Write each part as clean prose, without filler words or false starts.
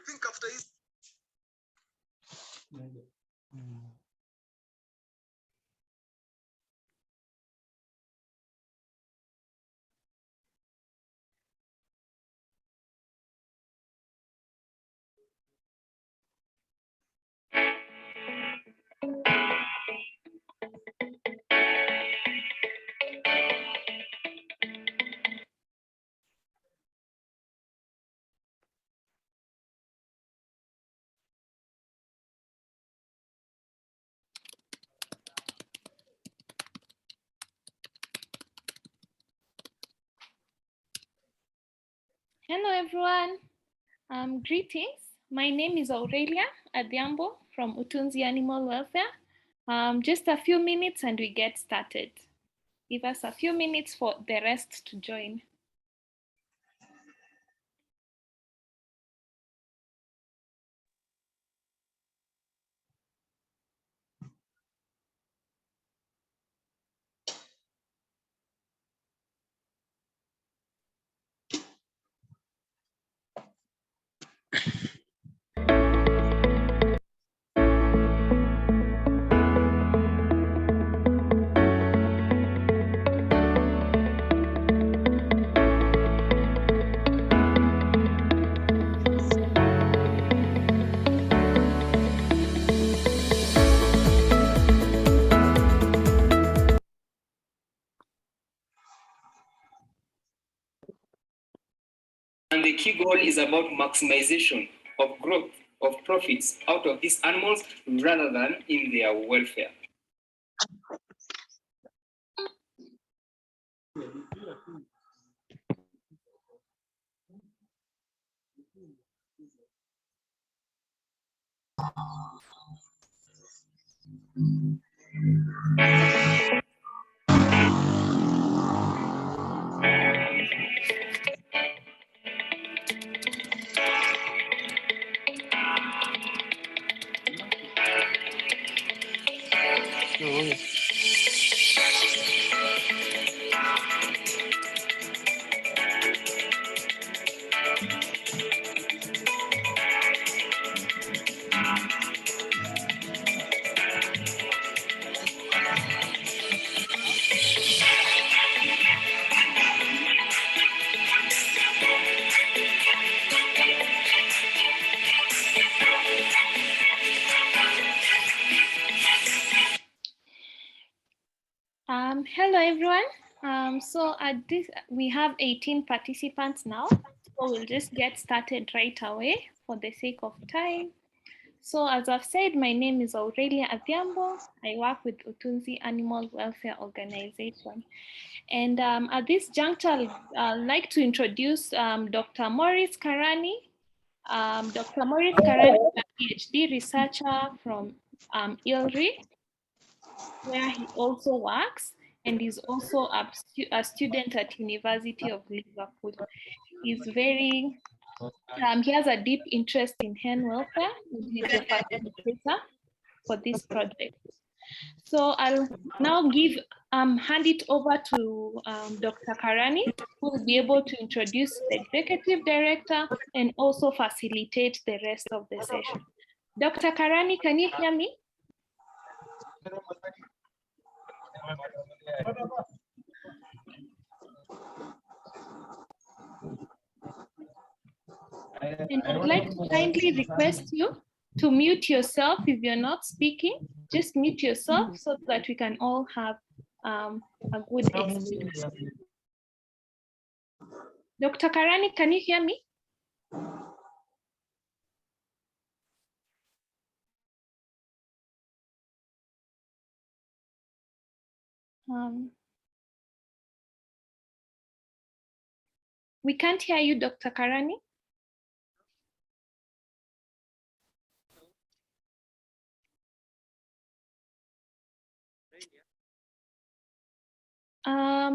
think after this. Hello everyone, greetings. My name is Aurelia Adhiambo from Utunzi Animal Welfare. Just a few minutes and we get started. Give us a few minutes for the rest to join. And the key goal is about maximization of growth of profits out of these animals rather than in their welfare. Hello everyone. So at this, we have 18 participants now. So we'll just get started right away for the sake of time. So as I've said, my name is Aurelia Adhiambo. I work with Utunzi Animal Welfare Organization. And at this juncture, I'd like to introduce Dr. Maurice Karani. Dr. Maurice Karani is a PhD researcher from ILRI, where he also works, and is also a student at University of Liverpool. He's very, he has a deep interest in hen welfare, and he's a facilitator for this project. So I'll now hand it over to Dr. Karani, who will be able to introduce the executive director and also facilitate the rest of the session. Dr. Karani, can you hear me? And I'd like to kindly request you to mute yourself if you're not speaking. Just mute yourself so that we can all have a good experience. Dr. Karani, can you hear me? We can't hear you, Dr. Karani.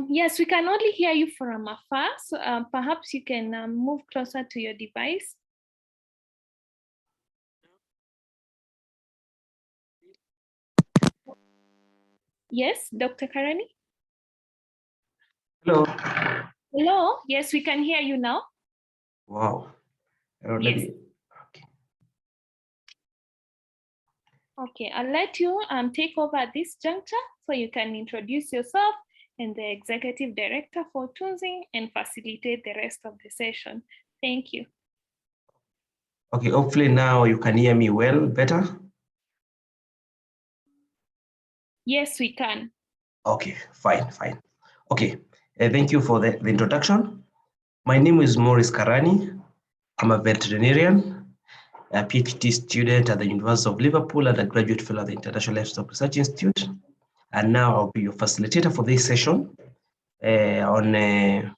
Yes, we can only hear you from afar, so perhaps you can move closer to your device. Yes, Dr. Karani? Hello. Hello, yes, we can hear you now. Wow. Yes. Okay. Okay, I'll let you take over at this juncture so you can introduce yourself and the executive director for Tunzi and facilitate the rest of the session. Thank you. Okay, hopefully now you can hear me well, better. Yes, we can. Okay, fine. Okay, thank you for the introduction. My name is Maurice Karani. I'm a veterinarian, a PhD student at the University of Liverpool and a graduate fellow at the International Livestock Research Institute. And now I'll be your facilitator for this session on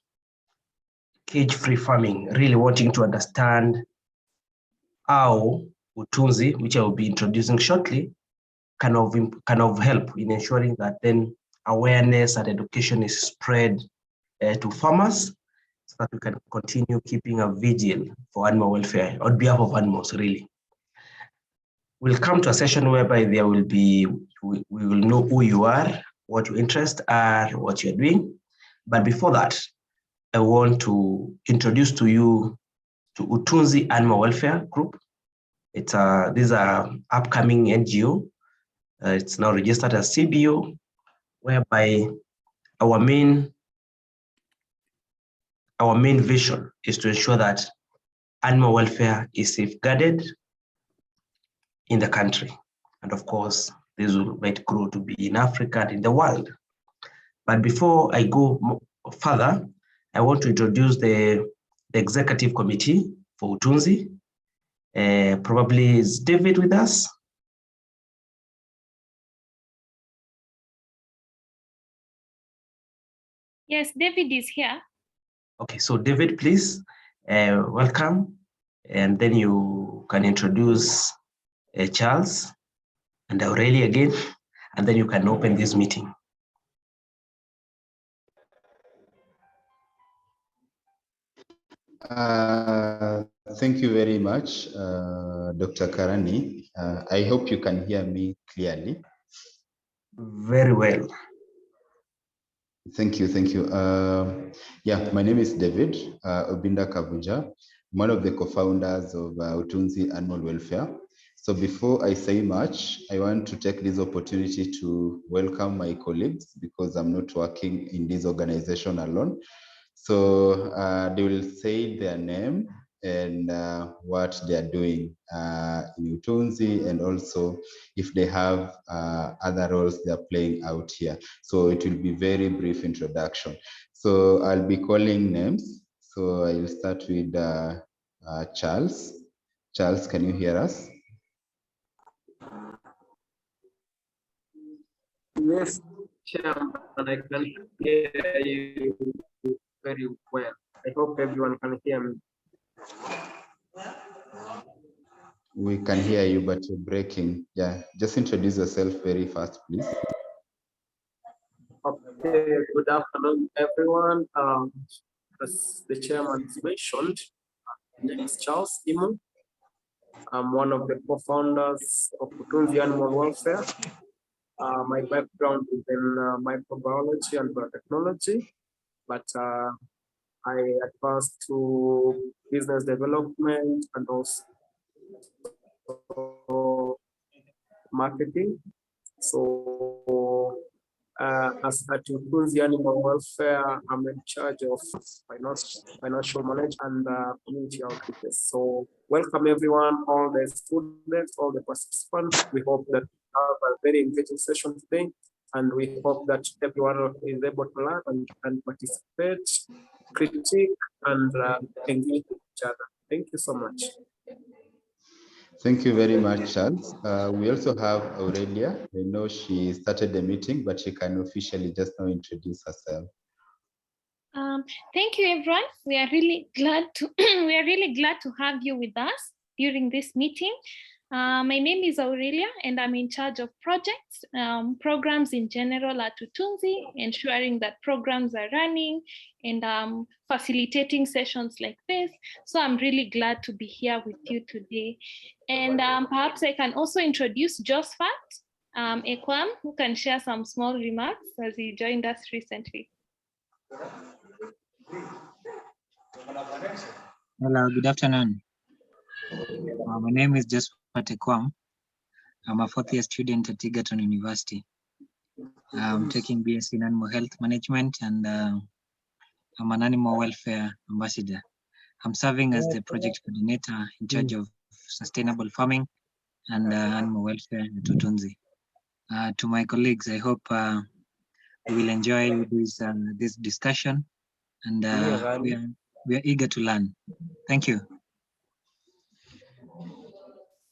cage-free farming, really wanting to understand how Utunzi, which I will be introducing shortly, kind of help in ensuring that then awareness and education is spread to farmers so that we can continue keeping a vigil for animal welfare on behalf of animals, really. We'll come to a session whereby we will know who you are, what your interests are, what you're doing. But before that, I want to introduce to you to Utunzi Animal Welfare Group. This is an upcoming NGO. It's now registered as CBO, whereby our main vision is to ensure that animal welfare is safeguarded in the country. And of course, this might grow to be in Africa and in the world. But before I go further, I want to introduce the executive committee for Utunzi. Probably is David with us? Yes, David is here. Okay, so David, please, welcome. And then you can introduce Charles and Aurelia again, and then you can open this meeting. Thank you very much, Dr. Karani. I hope you can hear me clearly. Very well. Thank you. Yeah, my name is David Obinda Kabuja. I'm one of the co-founders of Utunzi Animal Welfare. So before I say much, I want to take this opportunity to welcome my colleagues because I'm not working in this organization alone. So they will say their name and what they are doing in Utunzi, and also if they have other roles they are playing out here. So it will be very brief introduction. So I'll be calling names. So I will start with Charles. Charles, can you hear us? Yes, Chairman, I can hear you very well. I hope everyone can hear me. We can hear you, but you're breaking. Yeah, just introduce yourself very fast, please. Okay, good afternoon, everyone. As the chairman mentioned, my name is Charles Imo. I'm one of the co-founders of Utunzi Animal Welfare. My background is in microbiology and biotechnology, but I advanced to business development and also marketing. So as at Utunzi Animal Welfare, I'm in charge of financial management and community outreach. So welcome everyone, all the students, all the participants. We hope that we have a very engaging session today, and we hope that everyone is able to learn and participate, critique, and engage with each other. Thank you so much. Thank you very much, Charles. We also have Aurelia. I know she started the meeting, but she can officially just now introduce herself. Thank you, everyone. We are really glad to have you with us during this meeting. My name is Aurelia, and I'm in charge of projects, programs in general at Utunzi, ensuring that programs are running and facilitating sessions like this. So I'm really glad to be here with you today. And perhaps I can also introduce Josephat Ekwam, who can share some small remarks as he joined us recently. Hello, good afternoon. My name is Josephat Ekwam. I'm a fourth year student at Egerton University. I'm taking BS in Animal Health Management, and I'm an Animal Welfare Ambassador. I'm serving as the project coordinator in charge of sustainable farming and animal welfare at Utunzi. To my colleagues, I hope we will enjoy this discussion, and we are eager to learn. Thank you.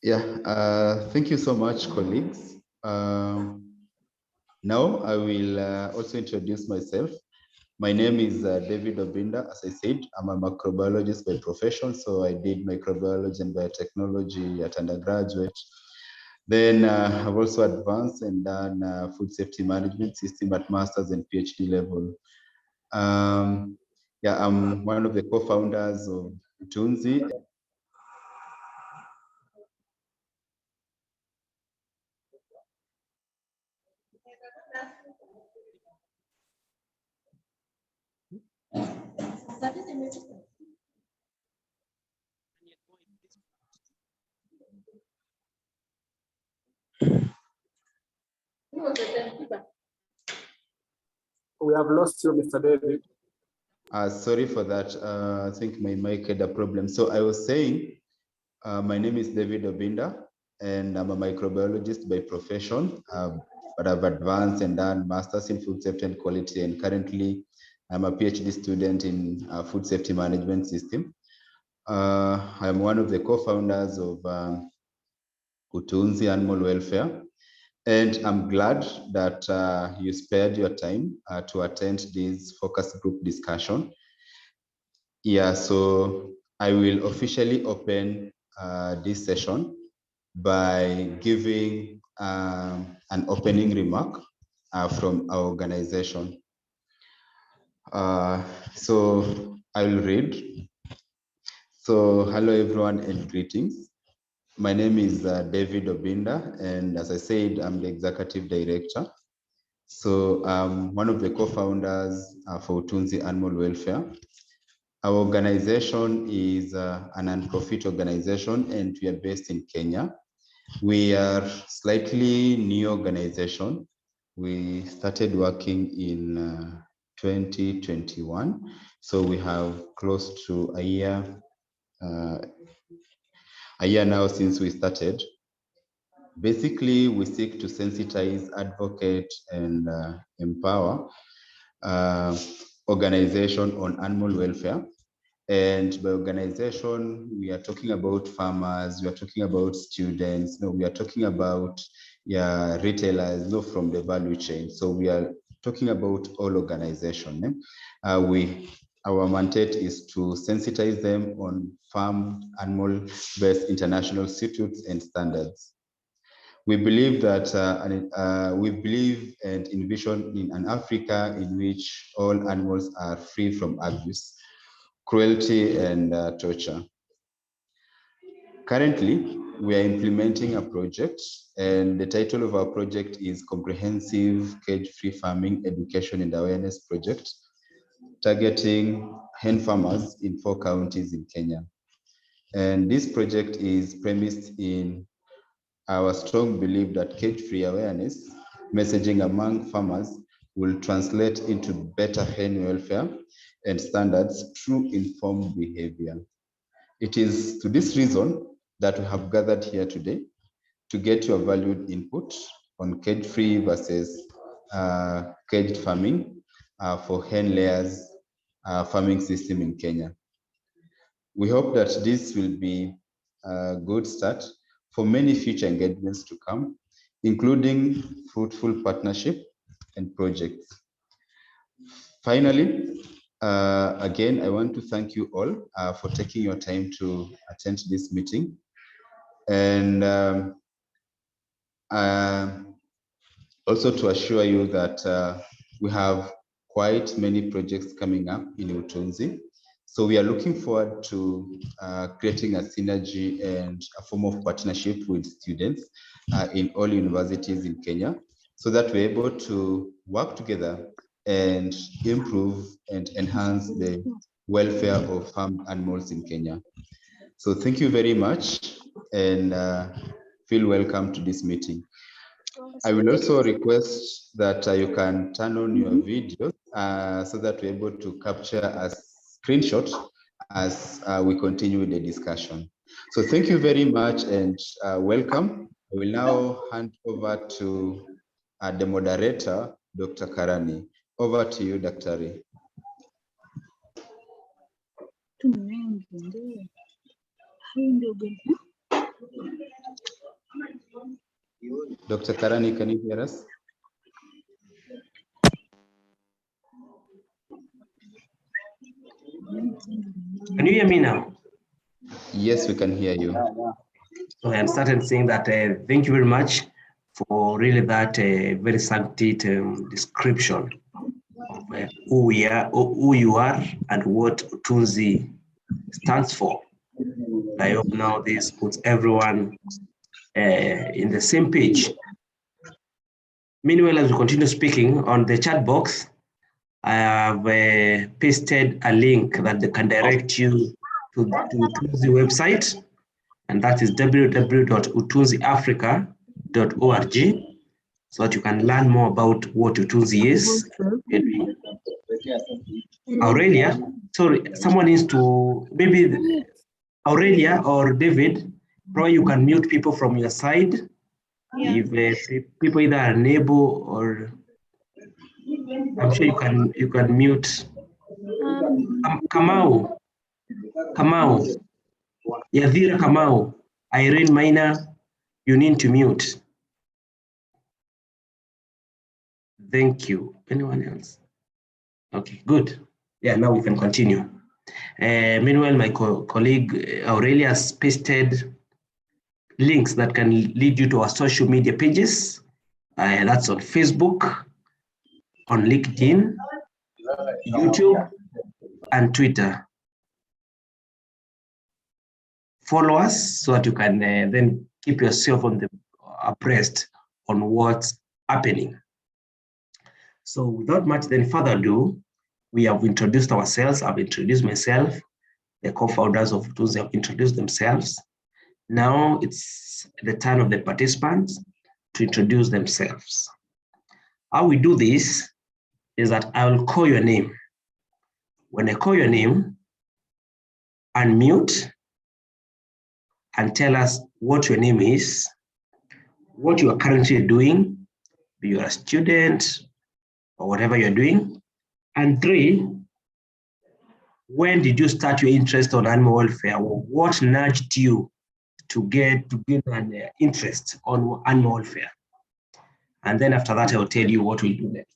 Yeah, thank you so much, colleagues. Now I will also introduce myself. My name is David Obinda. As I said, I'm a microbiologist by profession, so I did microbiology and biotechnology at undergraduate. Then I've also advanced and done food safety management system at master's and PhD level. Yeah, I'm one of the co-founders of Utunzi. We have lost you, Mr. David. Sorry for that. I think my mic had a problem. So I was saying, my name is David Obinda, and I'm a microbiologist by profession, but I've advanced and done masters in food safety and quality, and currently I'm a PhD student in food safety management system. I'm one of the co-founders of Utunzi Animal Welfare, and I'm glad that you spared your time to attend this focus group discussion. Yeah, so I will officially open this session by giving an opening remark from our organization. So I will read. So hello everyone and greetings. My name is David Obinda, and as I said, I'm the executive director. So I'm one of the co-founders for Utunzi Animal Welfare. Our organization is a non-profit organization, and we are based in Kenya. We are slightly new organization. We started working in 2021, so we have close to a year now since we started. Basically, we seek to sensitize, advocate, and empower organization on animal welfare. And by organization, we are talking about farmers, we are talking about students, we are talking about retailers, from the value chain. So we are talking about all organization. Our mandate is to sensitize them on farm animal-based international statutes and standards. We believe that we believe and envision in an Africa in which all animals are free from abuse, cruelty, and torture. Currently, we are implementing a project, and the title of our project is Comprehensive Cage-Free Farming Education and Awareness Project, targeting hen farmers in 4 counties in Kenya. And this project is premised in our strong belief that cage-free awareness messaging among farmers will translate into better hen welfare and standards through informed behavior. It is to this reason that we have gathered here today to get your valued input on cage-free versus caged farming for hen layers farming system in Kenya. We hope that this will be a good start for many future engagements to come, including fruitful partnership and projects. Finally, again, I want to thank you all for taking your time to attend this meeting. And also to assure you that we have quite many projects coming up in Utunzi. So we are looking forward to creating a synergy and a form of partnership with students in all universities in Kenya, so that we're able to work together and improve and enhance the welfare of farm animals in Kenya. So thank you very much. And feel welcome to this meeting. I will also request that you can turn on your video so that we're able to capture a screenshot as we continue with the discussion. So thank you very much and welcome. I will now hand over to the moderator, Dr. Karani. Over to you, Dr. Dr. Karani, can you hear us? Can you hear me now? Yes, we can hear you. So I started saying that thank you very much for really that very succinct description of who we are, who you are, and what Utunzi stands for. I hope now this puts everyone in the same page. Meanwhile, as we continue speaking, on the chat box, I have pasted a link that can direct you to Utunzi website, and that is www.utunziafrica.org, so that you can learn more about what Utunzi is. Aurelia, sorry, someone needs to, maybe Aurelia or David, probably you can mute people from your side. Yeah. If people either are unable or I'm sure you can mute. Kamau, Yadhira Kamau, Irene Maina, you need to mute. Thank you. Anyone else? Okay, good. Yeah, now we can continue. Meanwhile, my colleague Aurelia has pasted links that can lead you to our social media pages. That's on Facebook, on LinkedIn, YouTube, and Twitter. Follow us so that you can then keep yourself on the abreast on what's happening. So without much then further ado, we have introduced ourselves. I've introduced myself. The co-founders of Utunzi have introduced themselves. Now it's the turn of the participants to introduce themselves. How we do this is that I will call your name. When I call your name, unmute and tell us what your name is, what you are currently doing, if you're a student or whatever you're doing. And 3, when did you start your interest on animal welfare? What nudged you to gain an interest on animal welfare? And then after that, I will tell you what we'll do next.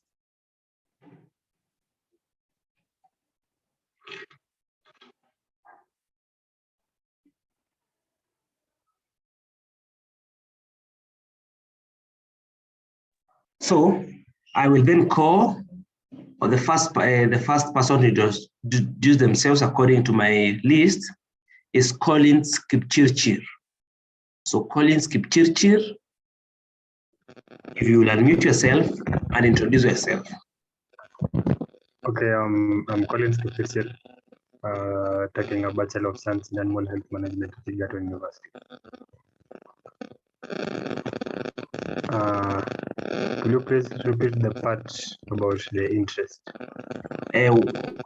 So I will then call the first person to introduce themselves according to my list is Collins Kipchirchir. So Collins Kipchirchir, if you will unmute yourself and introduce yourself. Okay, I'm Collins Kipchirchir, taking a Bachelor of Science in Animal Health Management at Egerton University. Could you please repeat the part about the interest?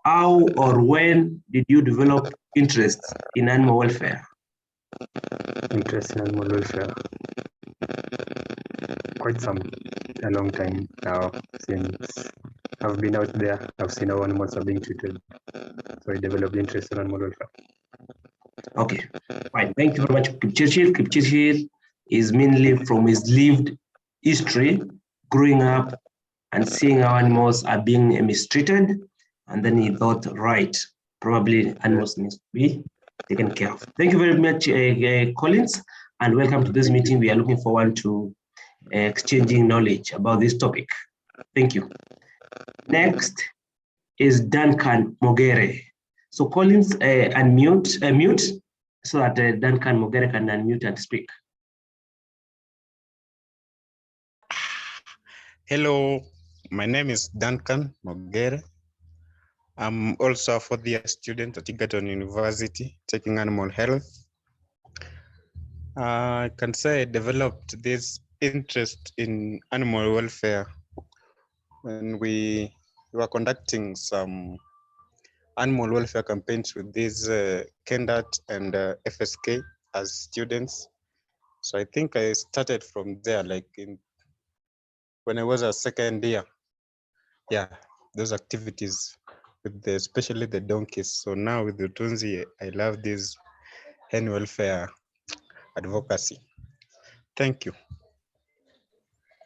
How or when did you develop interest in animal welfare? Interest in animal welfare? Quite a long time now, since I've been out there, I've seen how animals are being treated. So I developed interest in animal welfare. Okay, fine. Thank you very much, Kipchirchir. Kipchirchir is mainly from his lived history, growing up and seeing how animals are being mistreated. And then he thought, right, probably animals need to be taken care of. Thank you very much, Collins, and welcome to this meeting. We are looking forward to exchanging knowledge about this topic. Thank you. Next is Duncan Mogere. So Collins, mute so that Duncan Mogere can unmute and speak. Hello, my name is Duncan Mogere. I'm also a 4th-year student at Egerton University, taking animal health. I can say I developed this interest in animal welfare when we were conducting some animal welfare campaigns with these KENDAT and FSK as students. So I think I started from there, like when I was a second year. Yeah, those activities with especially the donkeys. So now with the Utunzi, I love this hen welfare advocacy. Thank you.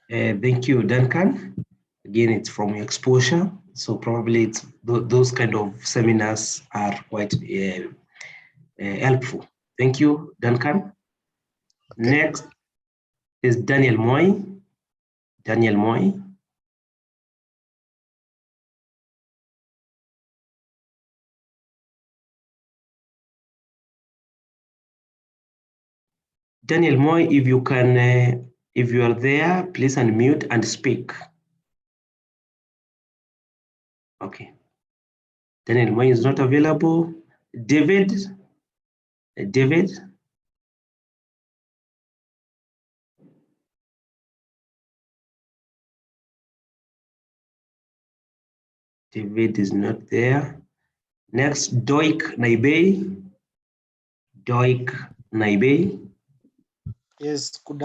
Thank you, Duncan. Again, it's from your exposure. So probably it's those kind of seminars are quite helpful. Thank you, Duncan. Okay. Next is Daniel Moy. Daniel Moy. Daniel Moy, if you can, if you are there, please unmute and speak. Okay. Daniel Moy is not available. David. David. David is not there. Next, Doik Naibei. Doik Naibei. Yes, good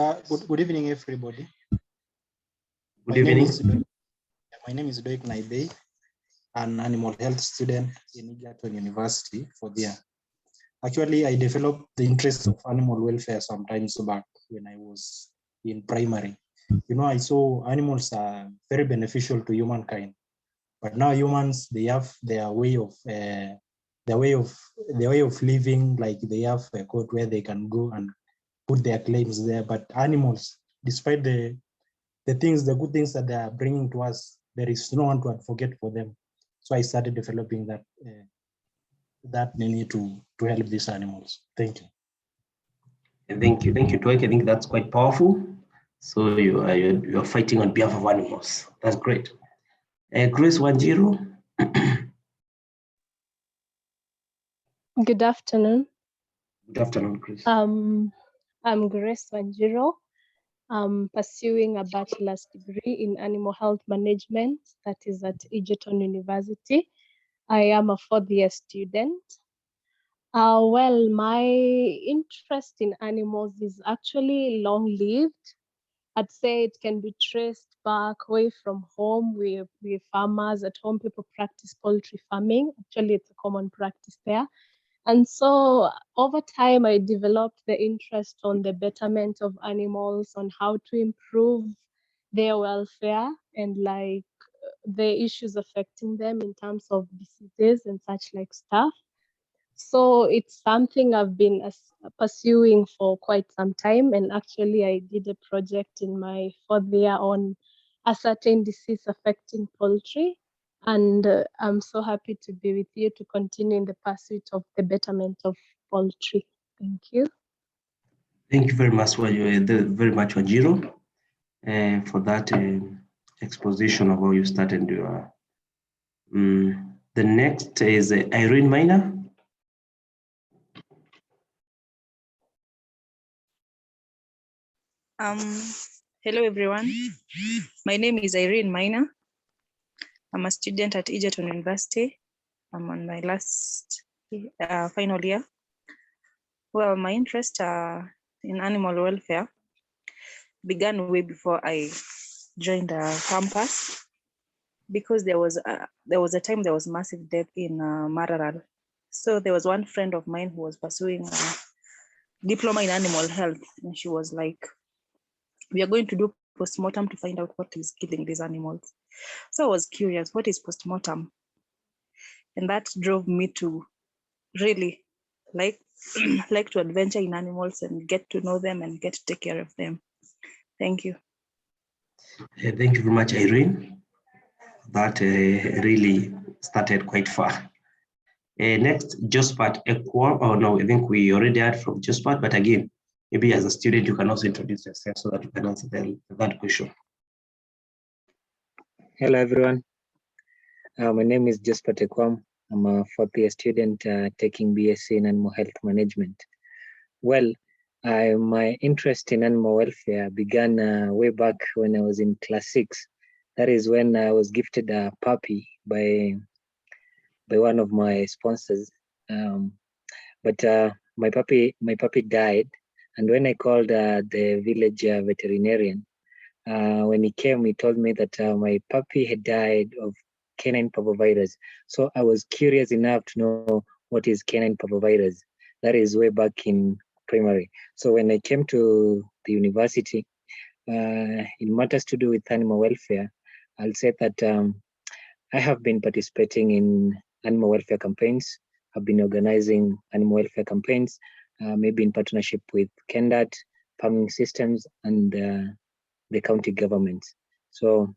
evening, everybody. Good evening. My name is Doik Naibei, an animal health student in Egerton University for there. Actually, I developed the interest of animal welfare sometimes back when I was in primary. You know, I saw animals are very beneficial to humankind, but now humans, they have their way of living, like they have a court where they can go and put their claims there. But animals, despite the good things that they are bringing to us, there is no one to advocate for them. So I started developing that need to help these animals. Thank you. Thank you, Doik. I think that's quite powerful. So you are fighting on behalf of animals. That's great. Grace Wanjiro. Good afternoon. Good afternoon, Grace. I'm Grace Wanjiro. I'm pursuing a bachelor's degree in animal health management, that is at Egerton University. I am a fourth-year student. Well, my interest in animals is actually long-lived. I'd say it can be traced back away from home. We're farmers at home. People practice poultry farming. Actually, it's a common practice there. And so over time, I developed the interest on the betterment of animals, on how to improve their welfare and like the issues affecting them in terms of diseases and such like stuff. So it's something I've been pursuing for quite some time. And actually, I did a project in my fourth year on a certain disease affecting poultry. And I'm so happy to be with you to continue in the pursuit of the betterment of poultry. Thank you. Thank you very much, Wanjiro, for that exposition of how you started your. The next is Irene Miner. Hello, everyone. My name is Irene Miner. I'm a student at Egerton University. I'm on my last final year. Well, my interest in animal welfare began way before I joined the campus, because there was a time there was massive death in Mararal. So there was one friend of mine who was pursuing a diploma in animal health, and she was like, "We are going to do postmortem to find out what is killing these animals." So I was curious, what is postmortem? And that drove me to really like to adventure in animals and get to know them and get to take care of them. Thank you. Thank you very much, Irene. That really started quite far. Next, Jospat Equal. Oh no, I think we already had from Jospat, but again, maybe as a student, you can also introduce yourself so that you can answer that question. Hello, everyone. My name is Jospat Ekwam. I'm a fourth-year student taking BSc in Animal Health Management. Well, My interest in animal welfare began way back when I was in class 6. That is when I was gifted a puppy by one of my sponsors. But my puppy died, and when I called the village veterinarian, when he came, he told me that my puppy had died of canine parvovirus. So I was curious enough to know what is canine parvovirus. That is way back in primary. So when I came to the university, in matters to do with animal welfare, I'll say that I have been participating in animal welfare campaigns. I've been organizing animal welfare campaigns, maybe in partnership with KENDAT, farming systems, and the county government. So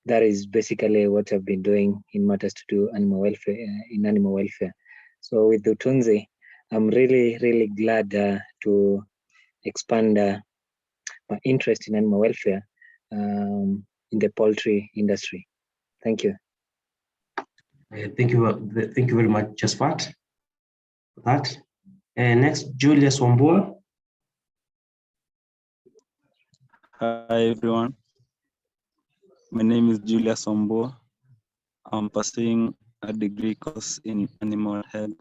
that is basically what I've been doing in matters to do animal welfare in animal welfare. So with Utunzi, I'm really, really glad to expand my interest in animal welfare in the poultry industry. Thank you. Thank you very much, Jaspat, for that. Next, Julius Wambua. Hi everyone, my name is Julius Wambua. I'm pursuing a degree course in animal health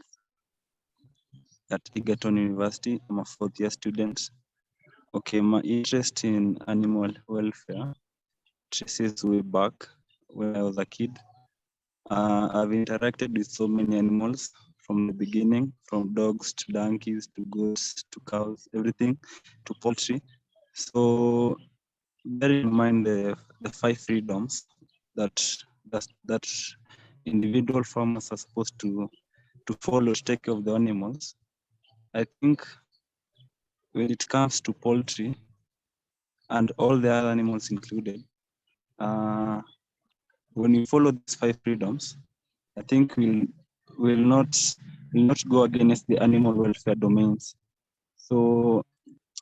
at Egerton University. I'm a fourth-year student. Okay, my interest in animal welfare traces way back when I was a kid. I've interacted with so many animals from the beginning, from dogs to donkeys to goats to cows, everything to poultry. So bear in mind the 5 freedoms that individual farmers are supposed to follow to take care of the animals. I think when it comes to poultry and all the other animals included, when you follow these 5 freedoms, I think we'll not go against the animal welfare domains. So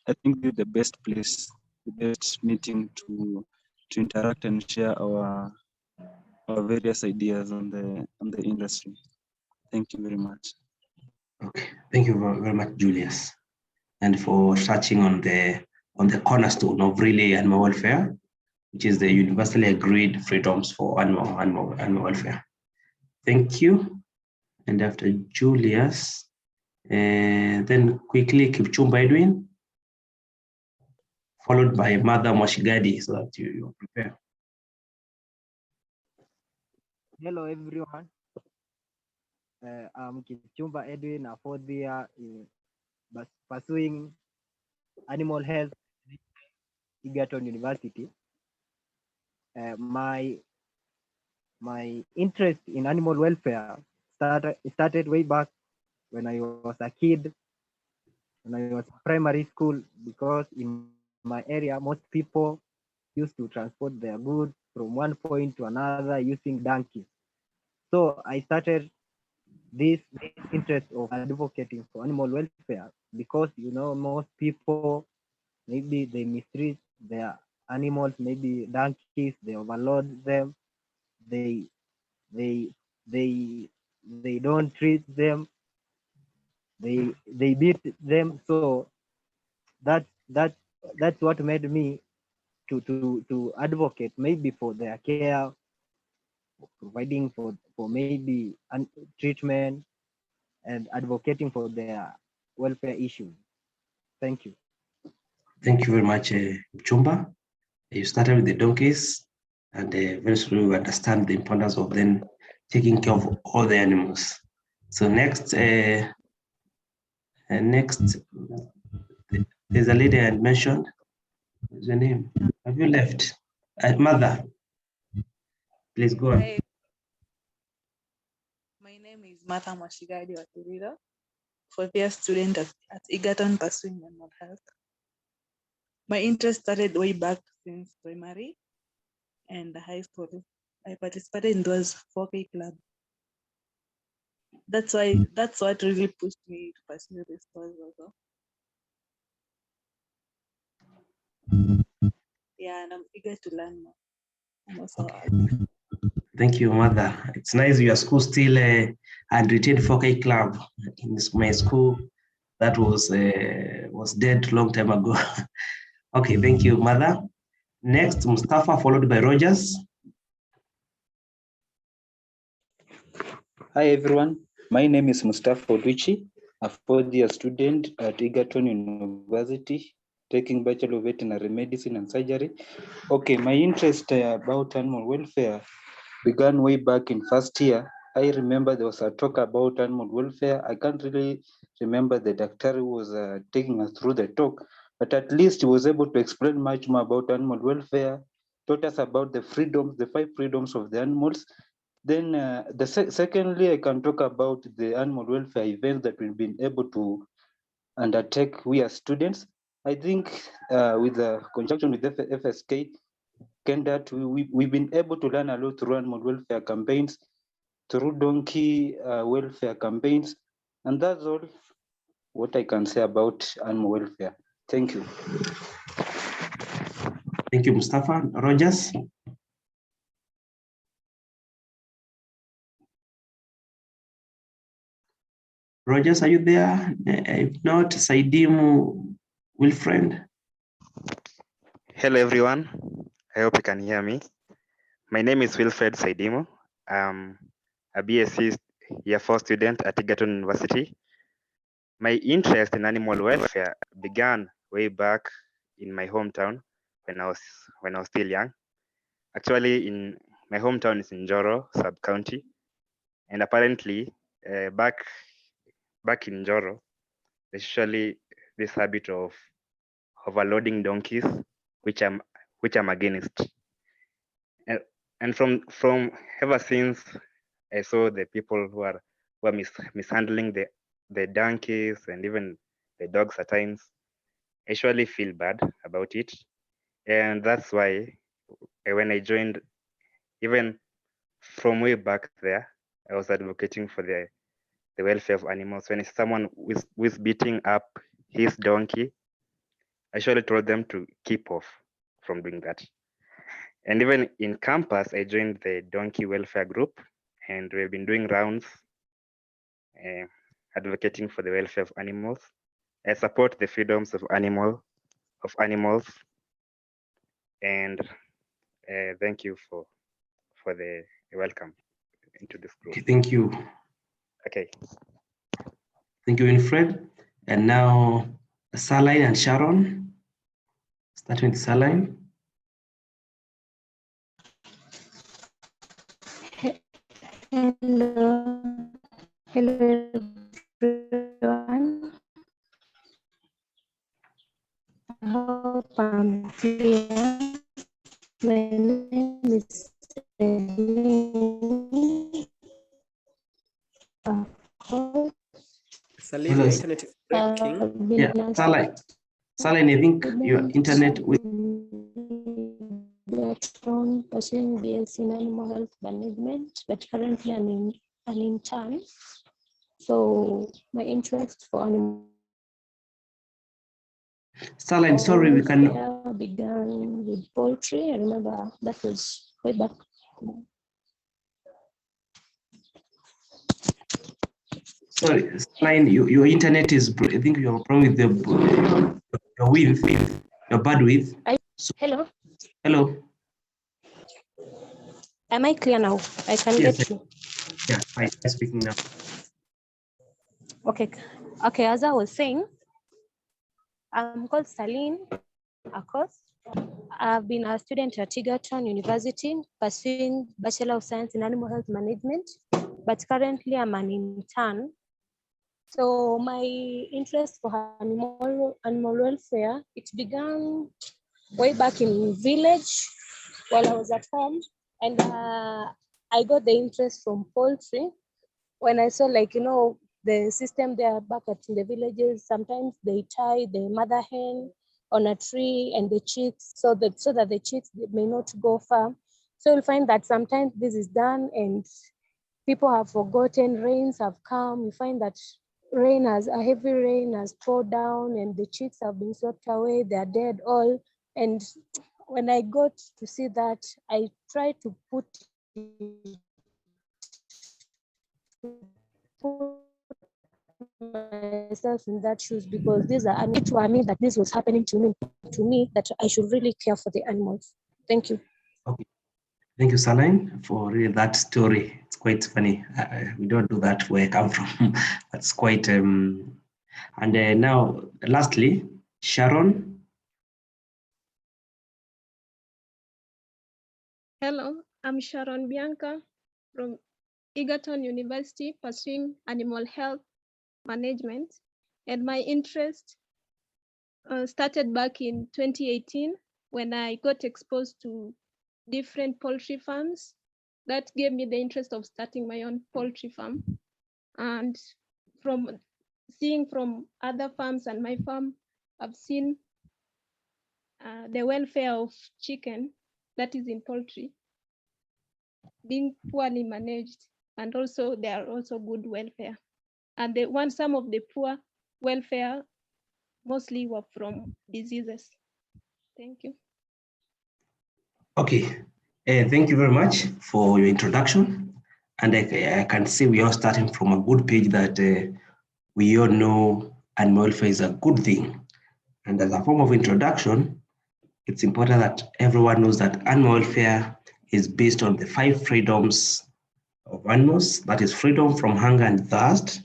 I think this is the best place, the best meeting to interact and share our various ideas on the industry. Thank you very much. Okay, thank you very much, Julius, and for touching on the cornerstone of really animal welfare, which is the universally agreed freedoms for animal welfare. Thank you. And after Julius, then quickly Kipchumba Edwin, followed by Mother Mwashigadi, so that you prepare. Hello everyone. I'm Kipchumba Edwin, a fourth year pursuing animal health at Egerton University. My interest in animal welfare started way back when I was a kid, when I was in primary school, because in my area, most people used to transport their goods from one point to another using donkeys. So I started this interest of advocating for animal welfare because, you know, most people, maybe they mistreat their animals, maybe donkeys, they overload them, they don't treat them, they beat them. So that's what made me to advocate maybe for their care, providing for maybe treatment, and advocating for their welfare issues. Thank you. Thank you very much, Chumba. You started with the donkeys, and very soon you understand the importance of then taking care of all the animals. So next, there's a lady I mentioned. What's your name? Have you left? Mother, please go on. Hi. My name is Martha Mwashigadi Watirira, fourth-year student at Egerton pursuing animal health. My interest started way back since primary and high school. I participated in those 4K club. That's what really pushed me to pursue this course also. Yeah, and I'm eager to learn more. I'm also Thank you, Mother. It's nice your school still and retained 4K club. In my school, that was dead long time ago. Okay, thank you, Mother. Next, Mustafa, followed by Rogers. Hi everyone, my name is Mustafa Odwichi, a fourth-year student at Egerton University, taking Bachelor of Veterinary Medicine and Surgery. Okay, my interest about animal welfare began way back in first year. I remember there was a talk about animal welfare. I can't really remember the doctor who was taking us through the talk, but at least he was able to explain much more about animal welfare, taught us about the freedoms, the 5 freedoms of the animals. Then secondly, I can talk about the animal welfare events that we've been able to undertake we as students. I think with the conjunction with FSK, that we've been able to learn a lot through animal welfare campaigns, through donkey welfare campaigns, and that's all what I can say about animal welfare. Thank you. Thank you, Mustafa. Rogers? Rogers, are you there? If not, Saidimu Wilfred. Hello, everyone. I hope you can hear me. My name is Wilfred Saidimu. I'm a BSc Year 4 student at Egerton University. My interest in animal welfare began way back in my hometown when I was still young. Actually, in my hometown is in Njoro sub-county, and apparently back in Njoro, there's usually this habit of overloading donkeys, which I'm against. And from ever since I saw the people who are mishandling the donkeys and even the dogs at times, I usually feel bad about it. And that's why when I joined, even from way back there, I was advocating for the welfare of animals. When someone was beating up his donkey, I usually told them to keep off from doing that. And even in campus, I joined the donkey welfare group, and we've been doing rounds advocating for the welfare of animals. I support the freedoms of animals, and thank you for the welcome into this group. Okay, thank you. Okay. Thank you, Wilfred. And now, Saline and Sharon. Starting with Saline. Hello. Hello, everyone. I hope I'm clear. My name is Salim, your internet is breaking. Yeah, Saline, I think your internet will. Pursuing BSc in animal health management, but currently I'm an intern. So my interest for animal Saline, sorry, we can. began with poultry. I remember that was way back. Sorry, Saline, your internet is. I think you have a problem with your width, your bandwidth. Hello. Hello. Am I clear now? I can Yes, get you. Yeah, fine. I'm speaking now. Okay. Okay, as I was saying, I'm called Saline Akos. I've been a student at Egerton University pursuing Bachelor of Science in Animal Health Management, but currently I'm an intern. So my interest for animal welfare, it began way back in village while I was at home, and I got the interest from poultry when I saw, like, the system there back at in the villages. Sometimes they tie the mother hen on a tree and the chicks so that the chicks may not go far. So you'll find that sometimes this is done and people have forgotten, rains have come. You find that a heavy rain has poured down and the chicks have been swept away, they're dead all. And when I got to see that, I tried to put myself in that shoes, because these are to me that this was happening to me, that I should really care for the animals. Thank you. Okay. Thank you, Saline, for that story. It's quite funny. We don't do that where I come from. That's quite. And now, lastly, Sharon. Hello, I'm Sharon Bianca from Egerton University, pursuing animal health management. And my interest started back in 2018 when I got exposed to different poultry farms. That gave me the interest of starting my own poultry farm. And from seeing from other farms and my farm, I've seen the welfare of chicken, that is in poultry, being poorly managed, and also there are also good welfare. And some of the poor welfare mostly were from diseases. Thank you. Okay, thank you very much for your introduction. And I can see we are starting from a good page that we all know animal welfare is a good thing. And as a form of introduction, it's important that everyone knows that animal welfare is based on the 5 freedoms of animals. That is freedom from hunger and thirst,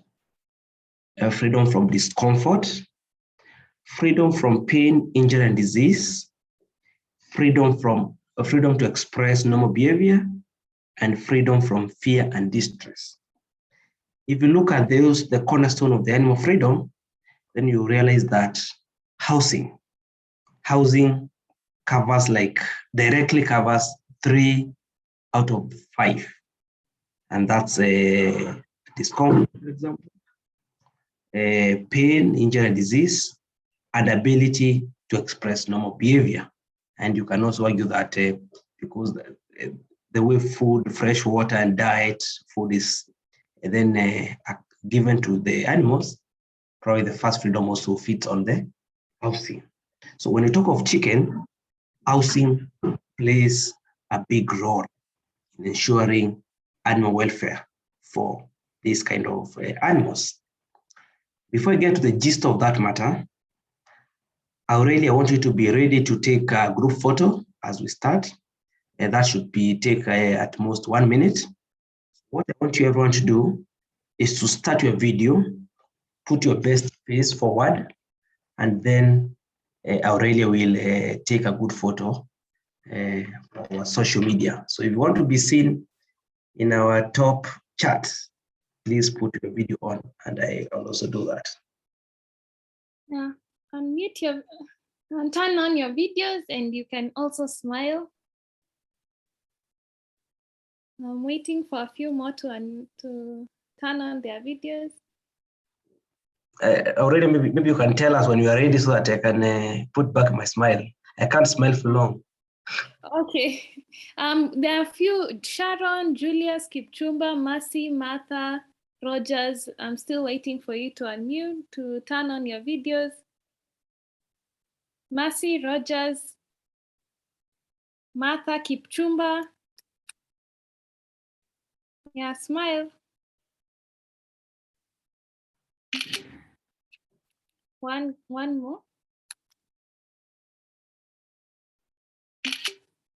freedom from discomfort, freedom from pain, injury, and disease, freedom to express normal behavior, and freedom from fear and distress. If you look at those, the cornerstone of the animal freedom, then you realize that housing covers, directly covers 3 out of 5. And that's discomfort, for example, pain, injury, and disease, and ability to express normal behavior. And you can also argue that because the way food, fresh water, and diet, food is then given to the animals, probably the first freedom also fits on the housing. So when you talk of chicken, housing plays a big role in ensuring animal welfare for these kind of animals. Before I get to the gist of that matter, Aurelia, I want you to be ready to take a group photo as we start. And that should take at most 1 minute. What I want everyone to do is to start your video, put your best face forward, and then Aurelia will take a good photo for our social media. So if you want to be seen in our top chat, please put your video on, and I'll also do that. Yeah, unmute and turn on your videos, and you can also smile. I'm waiting for a few more to turn on their videos. Already, maybe you can tell us when you are ready so that I can put back my smile. I can't smile for long. Okay. There are a few: Sharon, Julius, Kipchumba, Mercy, Martha, Rogers. I'm still waiting for you to unmute, to turn on your videos. Mercy, Rogers, Martha, Kipchumba. Yeah, smile. One more.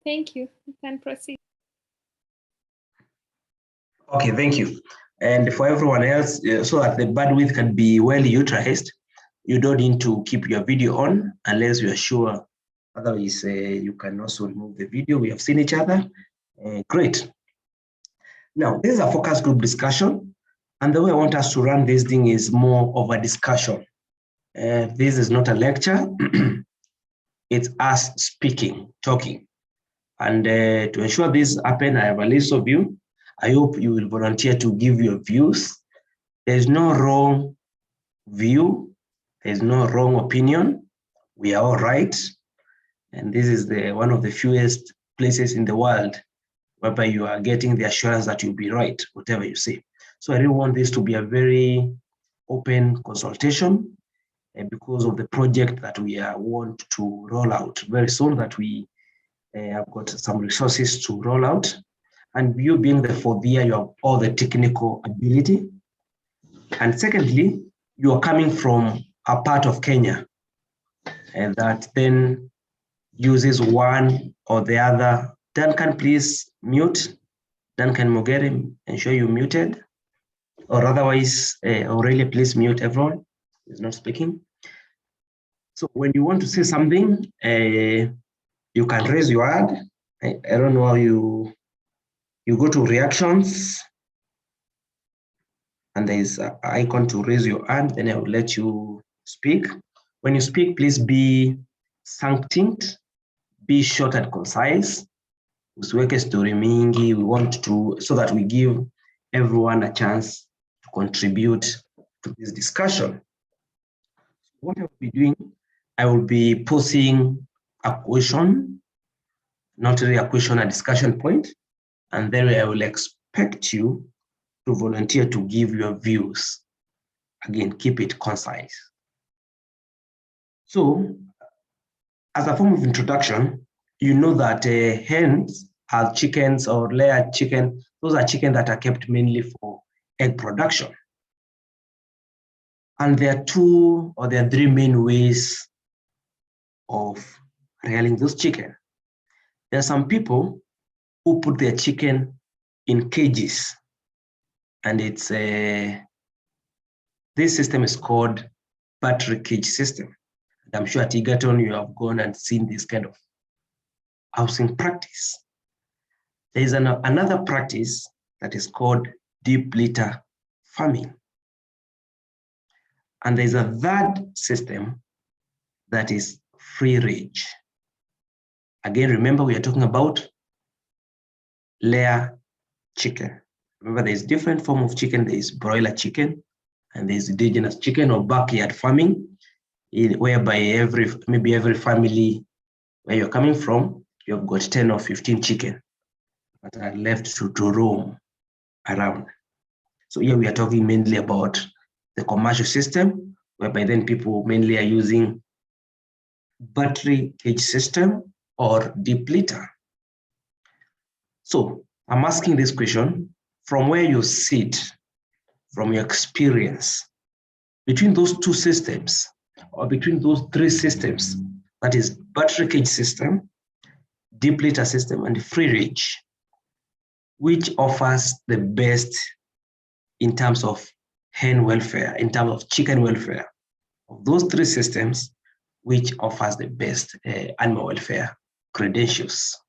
Thank you. You can proceed. Okay, thank you. And for everyone else, so that the bandwidth can be well utilized, you don't need to keep your video on unless you are sure. Otherwise, you can also remove the video. We have seen each other. Great. Now, this is a focus group discussion. And the way I want us to run this thing is more of a discussion. This is not a lecture. It's us speaking, talking. And to ensure this happen, I have a list of you. I hope you will volunteer to give your views. There's no wrong view. There's no wrong opinion. We are all right. And this is one of the fewest places in the world whereby you are getting the assurance that you'll be right, whatever you say. So I really want this to be a very open consultation because of the project that we want to roll out very soon, that we have got some resources to roll out. And you being the 4th year, you have all the technical ability. And secondly, you are coming from a part of Kenya and that then uses one or the other. Duncan, please mute. Duncan Mogere, ensure you muted. Or otherwise, Aurelia, please mute everyone who's not speaking. So when you want to say something, you can raise your hand. I don't know how you go to reactions, and there is an icon to raise your hand, then I will let you speak. When you speak, please be succinct, be short and concise. Usiweke story mingi. We want to, so that we give everyone a chance to contribute to this discussion. What I will be doing, I will be posing a question, not really a question, a discussion point, and then I will expect you to volunteer to give your views. Again, keep it concise. So, as a form of introduction, you know that hens are chickens or layer chicken. Those are chickens that are kept mainly for egg production. And there are three main ways of rearing those chicken. There are some people who put their chicken in cages, and it's this system is called battery cage system. And I'm sure at Egerton you have gone and seen this kind of housing practice. There is another practice that is called deep litter farming. And there's a third system that is free range. Again, remember we are talking about layer chicken. Remember there's different form of chicken. There is broiler chicken and there's indigenous chicken or backyard farming, whereby maybe every family where you're coming from, you've got 10 or 15 chicken that are left to roam around. So here we are talking mainly about the commercial system, whereby then people mainly are using battery cage system or deep litter. So I'm asking this question from where you sit, from your experience, between those two systems or between those three systems, that is battery cage system, deep litter system, and free range, which offers the best in terms of hen welfare, in terms of chicken welfare? Of those three systems, which offers the best animal welfare credentials?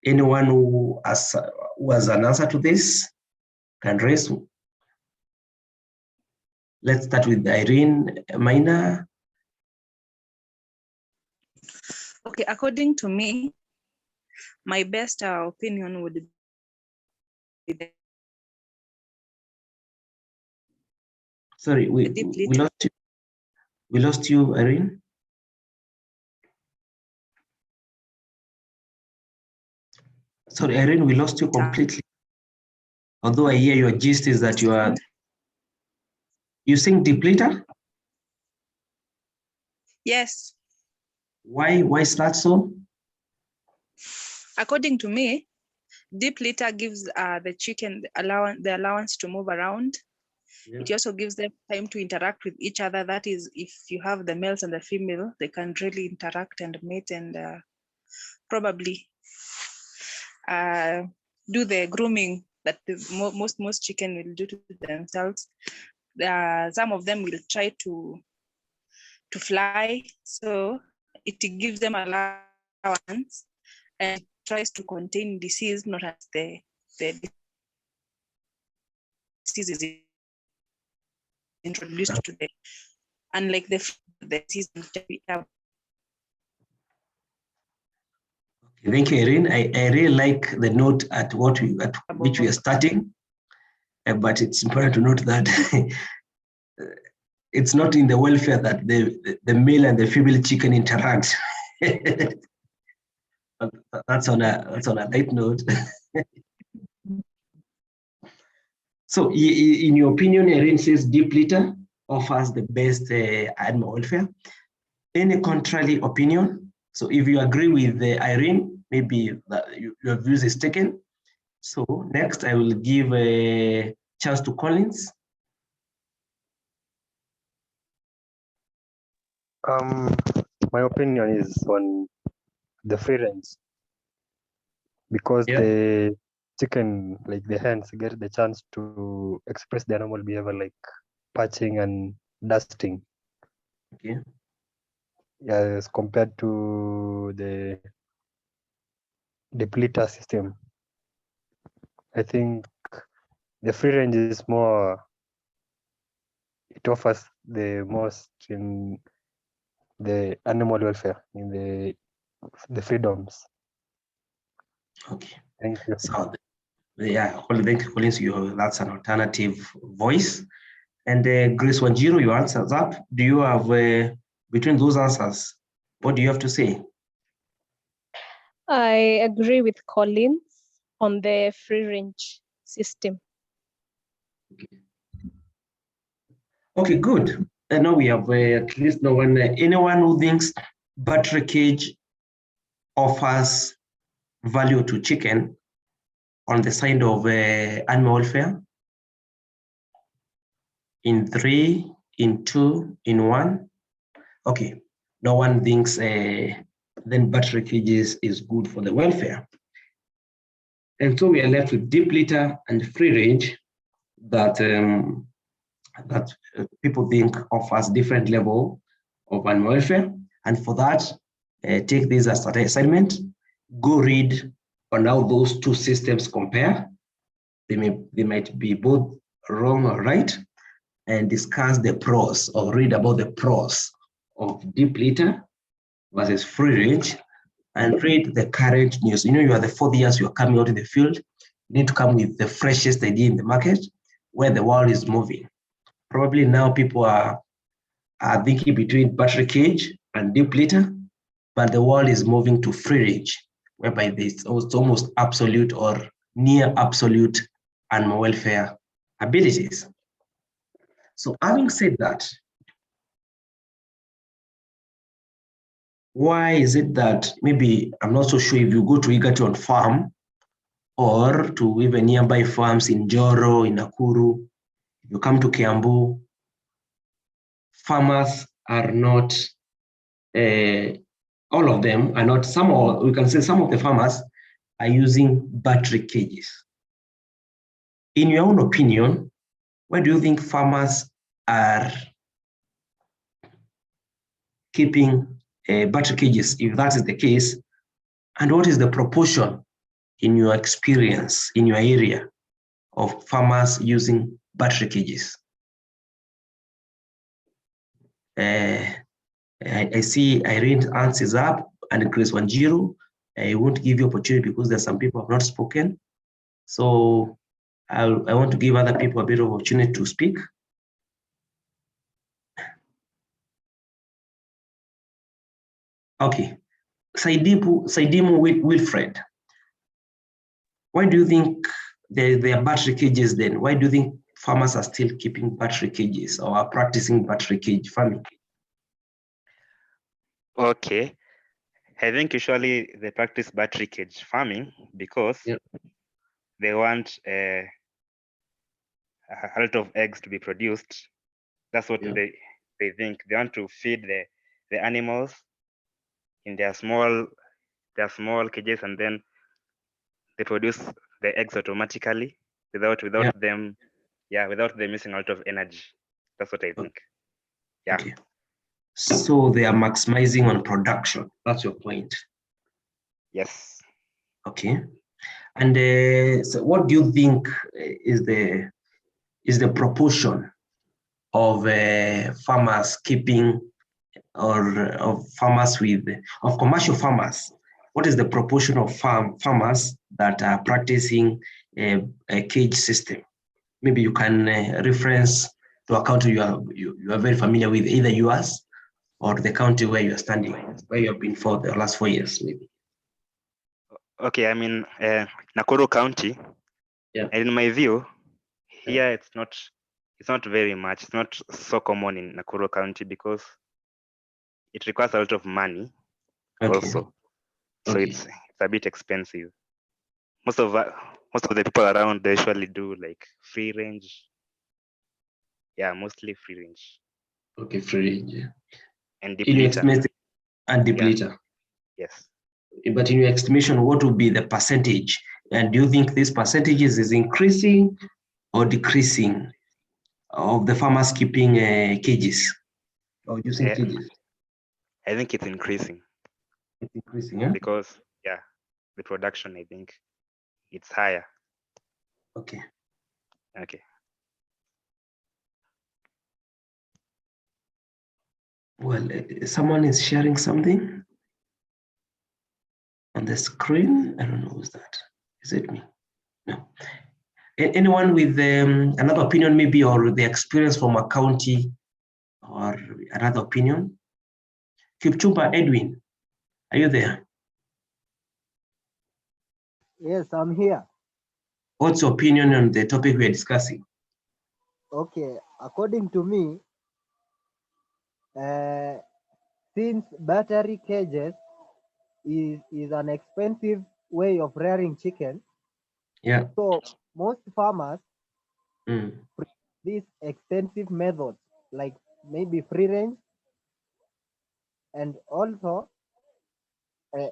Anyone who has an answer to this can raise. Let's start with Irene Maina. Okay, according to me, my best opinion would be the Sorry, we lost you. We lost you, Irene. Sorry, Irene, we lost you completely. Although I hear your gist is that you sing deep litter? Yes. Why is that so? According to me, deep litter gives the chicken the allowance to move around. Yeah. It also gives them time to interact with each other. That is, if you have the males and the female, they can really interact and mate and probably do the grooming that most chicken will do to themselves. Some of them will try to fly, so it gives them allowance and tries to contain disease, not as the disease is introduced to them, unlike the disease. Thank you, Irene. I really like the note at which we are starting, but it's important to note that it's not in the welfare that the male and the female chicken interact. That's on a light note. So, in your opinion, Irene says deep litter offers the best animal welfare. Any contrary opinion? So, if you agree with Irene, maybe your views is taken. So, next I will give a chance to Collins. My opinion is on the free range, because Yeah. the chicken, like the hens, get the chance to express their normal behavior, like patching and dusting. Okay. As compared to the depleter system. I think the free range is more, it offers the most in the animal welfare, in the freedoms. Okay. Thank you. So yeah, thank you, Collins. That's an alternative voice. And Grace Wanjiru, your answers up. Do you have between those answers? What do you have to say? I agree with Collins on the free range system. Okay, good. And now we have at least no one, anyone who thinks battery cage offers value to chicken on the side of animal welfare. In 3, in 2, in 1. Okay, no one thinks then battery cages is good for the welfare. And so we are left with deep litter and free range that people think offers different level of animal welfare. And for that, take this as an assignment. Go read on how those two systems compare. They might be both wrong or right, and discuss the pros, or read about the pros of deep litter versus free range, and read the current news. You know, you are the 4th years you are coming out in the field. You need to come with the freshest idea in the market, where the world is moving. Probably now people are thinking between battery cage and deep litter, but the world is moving to free range, whereby it's almost absolute or near absolute animal welfare abilities. So having said that, why is it that maybe, I'm not so sure if you go to Egerton farm or to even nearby farms in Joro, in Nakuru, you come to Kiambu, farmers are not, all of them are not, we can say some of the farmers are using battery cages. In your own opinion, why do you think farmers are keeping battery cages, if that is the case? And what is the proportion in your experience, in your area, of farmers using battery cages? I see Irene's hands is up, and Chris Wanjiru. I won't give you opportunity because there's some people who have not spoken. So I want to give other people a bit of opportunity to speak. Okay, Saidimu Wilfred, why do you think there are battery cages then? Why do you think farmers are still keeping battery cages or are practicing battery cage farming? Okay, I think usually they practice battery cage farming because they want a lot of eggs to be produced. That's what they think. They want to feed the animals in their small cages, and then they produce the eggs automatically without them using a lot of energy. That's what I think. Yeah. Okay. So they are maximizing on production. That's your point. Yes. Okay. And so what do you think is the proportion of farmers keeping, or of commercial farmers? What is the proportion of farmers that are practicing a cage system? Maybe you can reference to a country you are very familiar with, either yours or the county where you are standing, where you have been for the last 4 years, maybe. Okay, I mean Nakuru County. Yeah. And in my view, here it's not very much. It's not so common in Nakuru County because it requires a lot of money also. So it's a bit expensive. Most of the people around, they usually do like free range. Yeah, mostly free range. Okay, free range. And In your estimation, and depleter. Yes. But in your estimation, what would be the percentage? And do you think this percentage is increasing or decreasing of the farmers keeping cages or using cages? I think it's increasing. It's increasing, yeah? Because the production, I think it's higher. Okay. Okay. Well, someone is sharing something on the screen. I don't know who's that. Is it me? No. Anyone with another opinion, maybe, or the experience from a county, or another opinion? Kipchumba Edwin, are you there? Yes, I'm here. What's your opinion on the topic we are discussing? Okay, according to me, since battery cages is an expensive way of rearing chicken, yeah. So most farmers Mm. these extensive methods like maybe free range, and also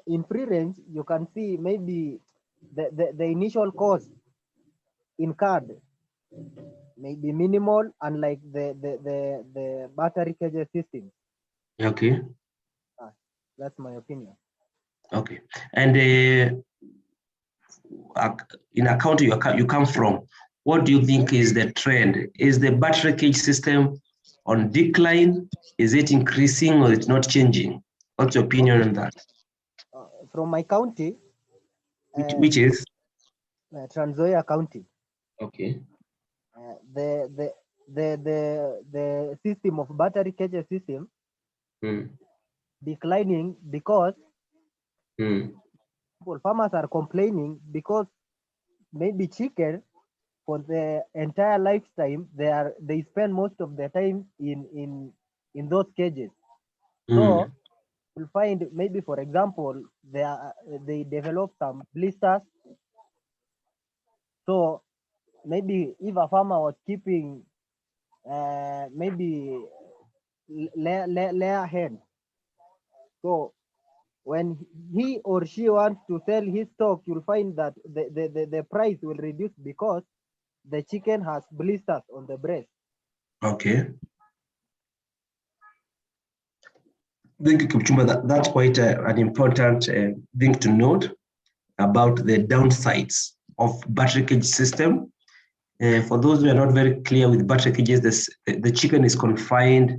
in free range you can see maybe the initial cost incurred may be minimal, unlike the battery cage system. Okay. That's my opinion. Okay. And in a country you come from, what do you think is the trend? Is the battery cage system on decline? Is it increasing or it's not changing? What's your opinion on that? From my county, which is Trans Nzoia County. Okay. The system of battery cage system Mm. declining because farmers are complaining because maybe chicken for the entire lifetime they spend most of their time in those cages. So you'll find maybe, for example, they develop some blisters. So maybe if a farmer was keeping maybe layer hen, so when he or she wants to sell his stock, you'll find that the price will reduce because the chicken has blisters on the breast. Okay. Thank you, Kipchumba. That's quite an important thing to note about the downsides of battery cage system. For those who are not very clear with battery cages, the chicken is confined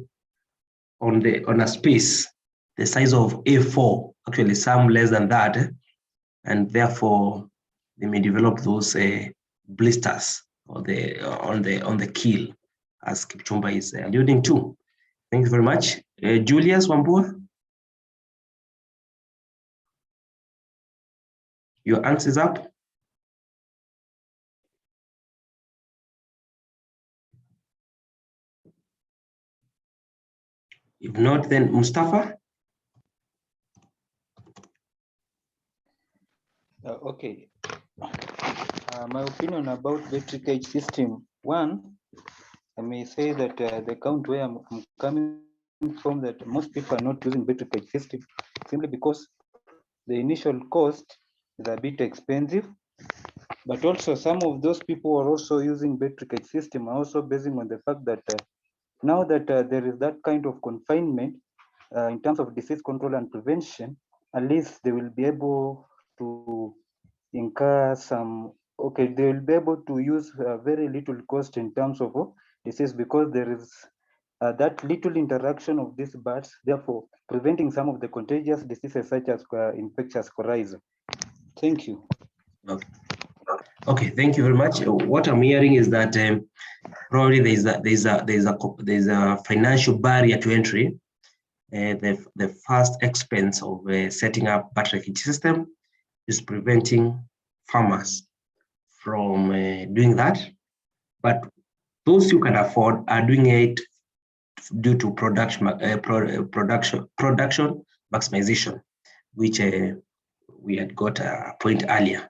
on a space the size of A4, actually some less than that, and therefore they may develop those blisters on the keel, as Kipchumba is alluding to. Thank you very much. Julius Wambua, your answer is up. If not, then Mustafa. Okay. My opinion about battery cage system. One, I may say that the count where I'm coming from, that most people are not using battery cage system simply because the initial cost is a bit expensive, but also some of those people are also using battery cage system are also basing on the fact that now that there is that kind of confinement in terms of disease control and prevention, at least they will be able to incur some, okay, they will be able to use very little cost in terms of disease, because there is that little interaction of these birds, therefore preventing some of the contagious diseases such as infectious coryza. Thank you. Okay, thank you very much. What I'm hearing is that probably there's a financial barrier to entry. The first expense of setting up battery cage system is preventing farmers from doing that. But those who can afford are doing it due to production maximization, which we had got a point earlier.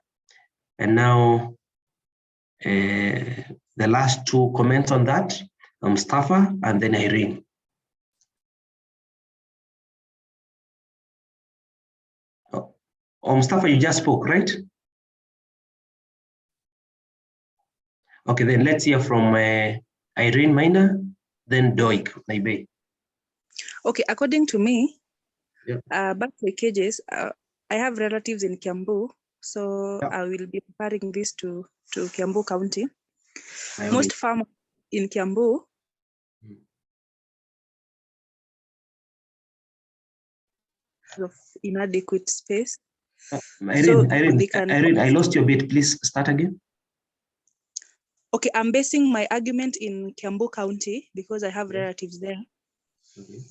And now the last two comments on that, Mustafa and then Irene. Mustafa, you just spoke, right? Okay, then let's hear from Irene Maina, then Doik Naibe. Okay, according to me, Yeah. back to cages, I have relatives in Kiambu, so I will be comparing this to Kiambu County. Most farmers in Kiambu of inadequate space. Irene, I lost your bit. Please start again. Okay, I'm basing my argument in Kiambu County because I have relatives there. Okay.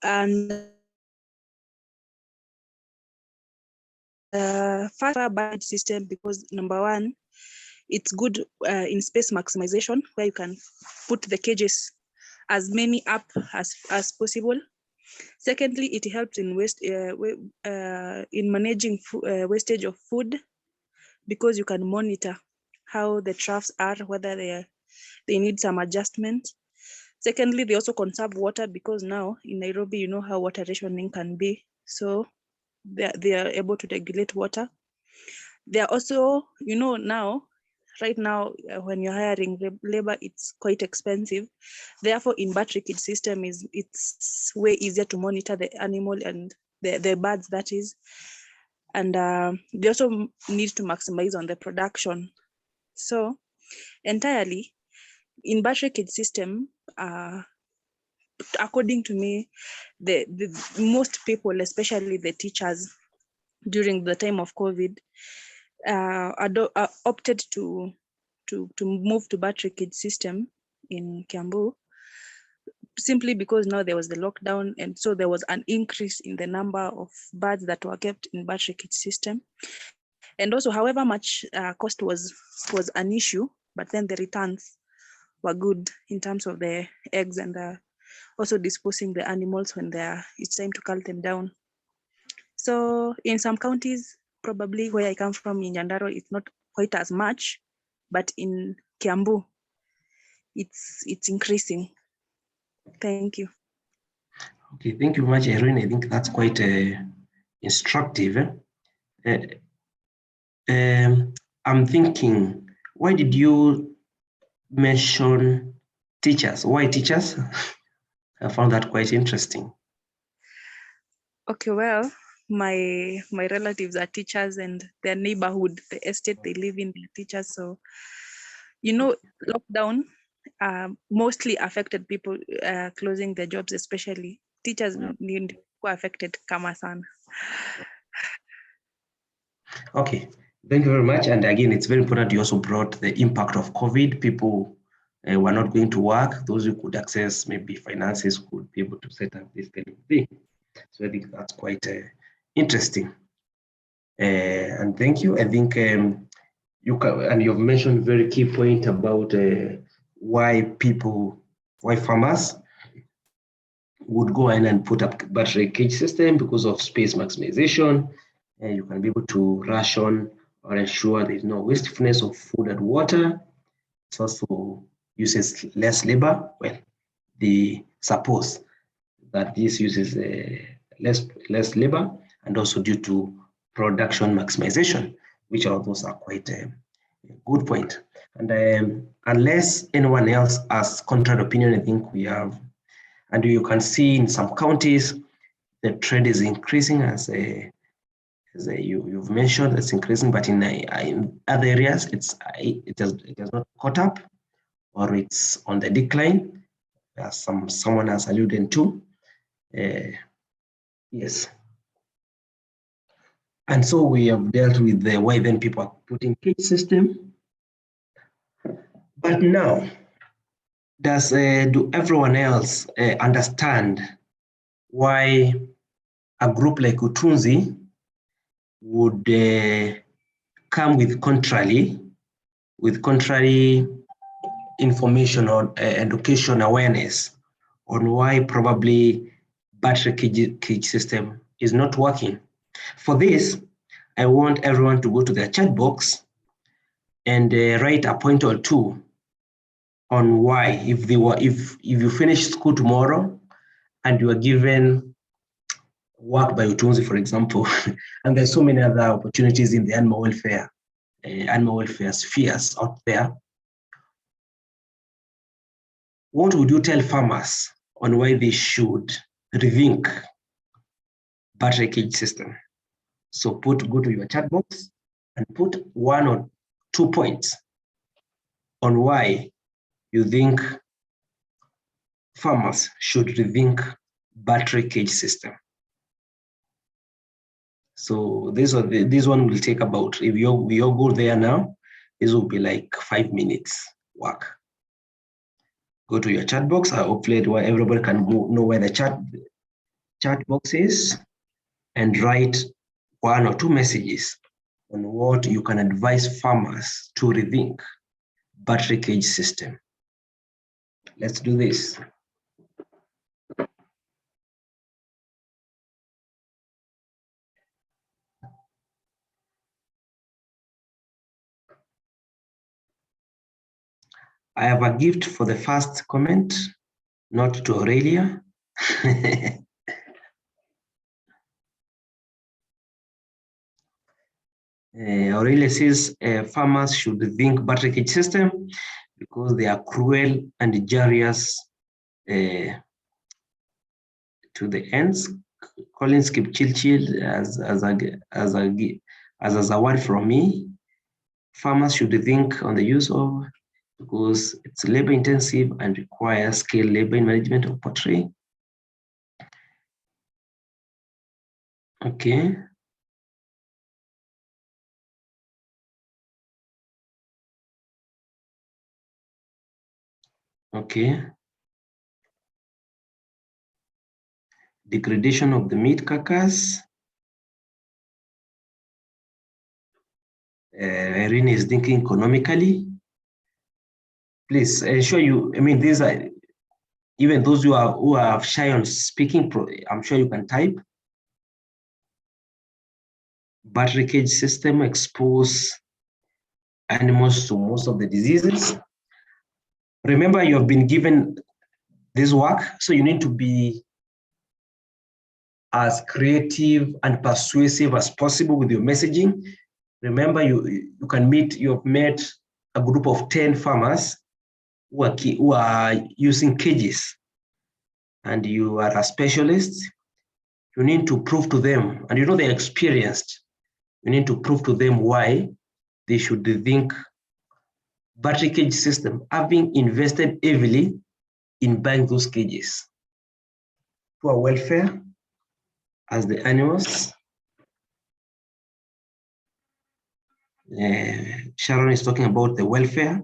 And far budget system because number one, it's good in space maximization where you can put the cages as many up as possible. Secondly, it helps in in managing wastage of food because you can monitor how the troughs are, whether they need some adjustment. Secondly, they also conserve water because now in Nairobi, you know how water rationing can be. So they are able to regulate water. They are also, you know, right now, when you're hiring labor, it's quite expensive. Therefore, in battery kit system, it's way easier to monitor the animal and the birds, that is. And they also need to maximize on the production. So entirely, in battery kit system, according to me, the most people, especially the teachers, during the time of COVID, opted to move to battery kit system in Kiambu, simply because now there was the lockdown, and so there was an increase in the number of birds that were kept in battery kit system. And also, however much cost was an issue, but then the returns were good in terms of the eggs and also disposing the animals when it's time to cull them down. So in some counties, probably where I come from in Nyandarua, it's not quite as much, but in Kiambu, it's increasing. Thank you. Okay, thank you very much, Irene. I think that's quite instructive. I'm thinking, why did you mention teachers? Why teachers? I found that quite interesting. Okay, well, my relatives are teachers, and their neighborhood, the estate they live in, they're teachers. So, you know, lockdown mostly affected people closing their jobs, especially teachers were affected kama sana. Okay, thank you very much. And again, it's very important you also brought the impact of COVID. People were not going to work. Those who could access maybe finances could be able to set up this kind of thing. So I think that's quite interesting. And thank you. I think you've mentioned a very key point about why farmers would go in and put up battery cage system because of space maximization. You can be able to ration or ensure there's no wastefulness of food and water. It also uses less labor. Well, they suppose that this uses less labor, and also due to production maximization, which all those are quite a good point. And unless anyone else has contrary opinion, I think we have, and you can see in some counties, the trend is increasing as you've mentioned, it's increasing, but in other areas, it has not caught up, or it's on the decline, as someone has alluded to. Yes. And so we have dealt with the why then people are putting cage system. But now, do everyone else understand why a group like Utunzi would come with contrary information or education awareness on why probably battery cage system is not working? For this, I want everyone to go to their chat box and write a point or two on why, if you finish school tomorrow and you are given work by Utunzi, for example, and there's so many other opportunities in the animal welfare spheres out there. What would you tell farmers on why they should rethink battery cage system? So go to your chat box and put 1 or 2 points on why you think farmers should rethink battery cage system. So this one will take about, if we all go there now, this will be like 5 minutes work. Go to your chat box. Hopefully everybody can know where the chat box is, and write 1 or 2 messages on what you can advise farmers to rethink battery cage system. Let's do this. I have a gift for the first comment, not to Aurelia. Aurelia says farmers should think battery cage system because they are cruel and injurious to the ends. Collins Kipchilchil as a word from me. Farmers should think on the use of, because it's labor intensive and requires skilled labor in management of poultry. Okay. Okay. Degradation of the meat carcass. Irene is thinking economically. Please ensure you, I mean, these are, even those who are shy on speaking, I'm sure you can type. Battery cage system expose animals to most of the diseases. Remember, you have been given this work, so you need to be as creative and persuasive as possible with your messaging. Remember, you have met a group of 10 farmers who are using cages, and you are a specialist. You need to prove to them, and you know they're experienced. You need to prove to them why they should think battery cage system, having invested heavily in buying those cages. For welfare, as the animals. Sharon is talking about the welfare.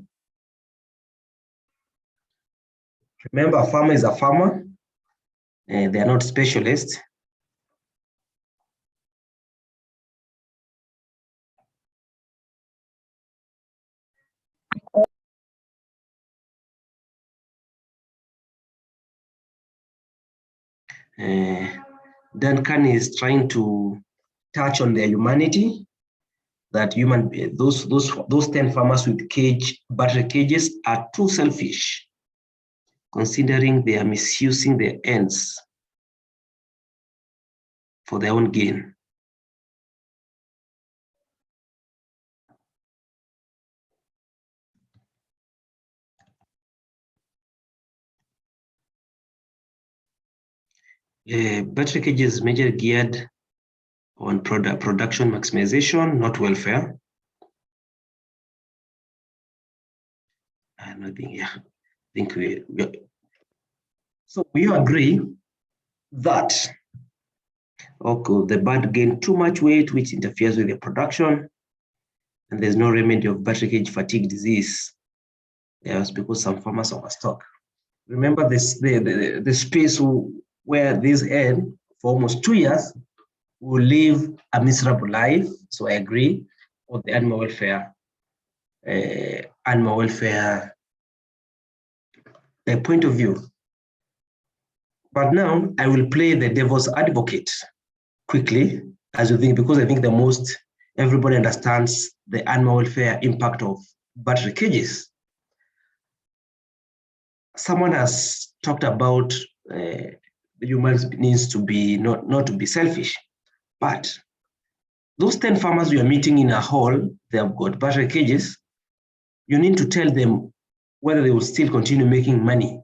Remember, a farmer is a farmer. They are not specialists. Duncan is trying to touch on their humanity, that those 10 farmers with battery cages are too selfish, considering they are misusing their ends for their own gain. Battery cages majorly geared on production maximization, not welfare. And I think so we agree that the bird gained too much weight, which interferes with the production, and there's no remedy of battery cage fatigue disease. Yes, because some farmers overstock. Remember this, the space where this hen for almost 2 years will live a miserable life. So I agree with the animal welfare point of view. But now I will play the devil's advocate quickly, as you think, because I think everybody understands the animal welfare impact of battery cages. Someone has talked about the humans needs to be not to be selfish. But those 10 farmers you are meeting in a hall, they have got battery cages. You need to tell them whether they will still continue making money.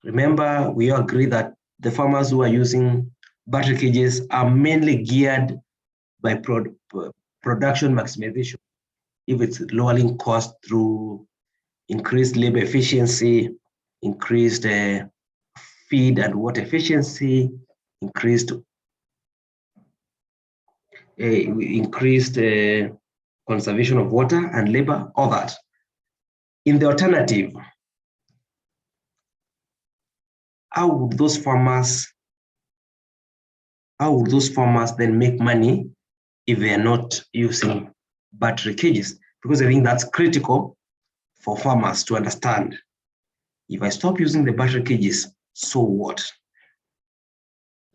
Remember, we all agree that the farmers who are using battery cages are mainly geared by production maximization. If it's lowering cost through increased labor efficiency, increased feed and water efficiency, increased conservation of water and labor, all that. In the alternative, how would those farmers then make money if they are not using battery cages? Because I think that's critical for farmers to understand. If I stop using the battery cages, so what?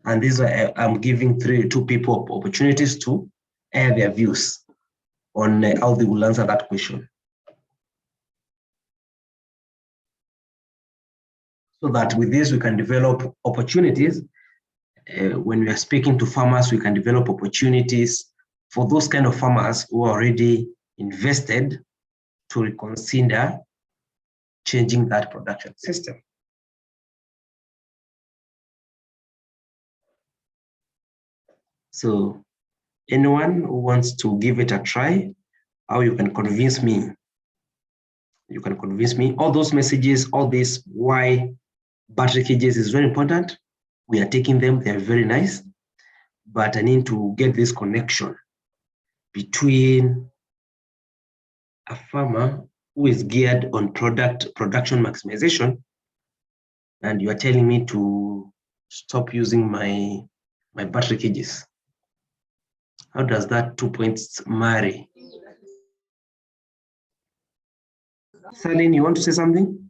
And these are, I'm giving two people opportunities to air their views on how they will answer that question. So that with this, we can develop opportunities. When we are speaking to farmers, we can develop opportunities for those kind of farmers who are already invested to reconsider changing that production system. So anyone who wants to give it a try, how you can convince me? You can convince me. All those messages, all this, why battery cages is very important. We are taking them, they're very nice, but I need to get this connection between a farmer who is geared on production maximization, and you are telling me to stop using my battery cages. How does that 2 points marry? Saline, you want to say something?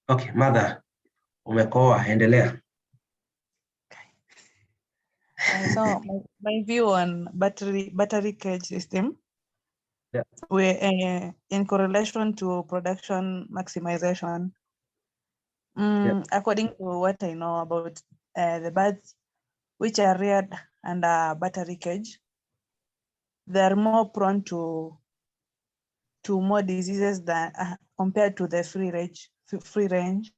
Okay, mother, umekoa, endelea. So my view on battery cage system, yeah, we're in correlation to production maximization. Yeah. According to what I know about the birds which are reared under battery cage, they are more prone to more diseases than compared to the free range.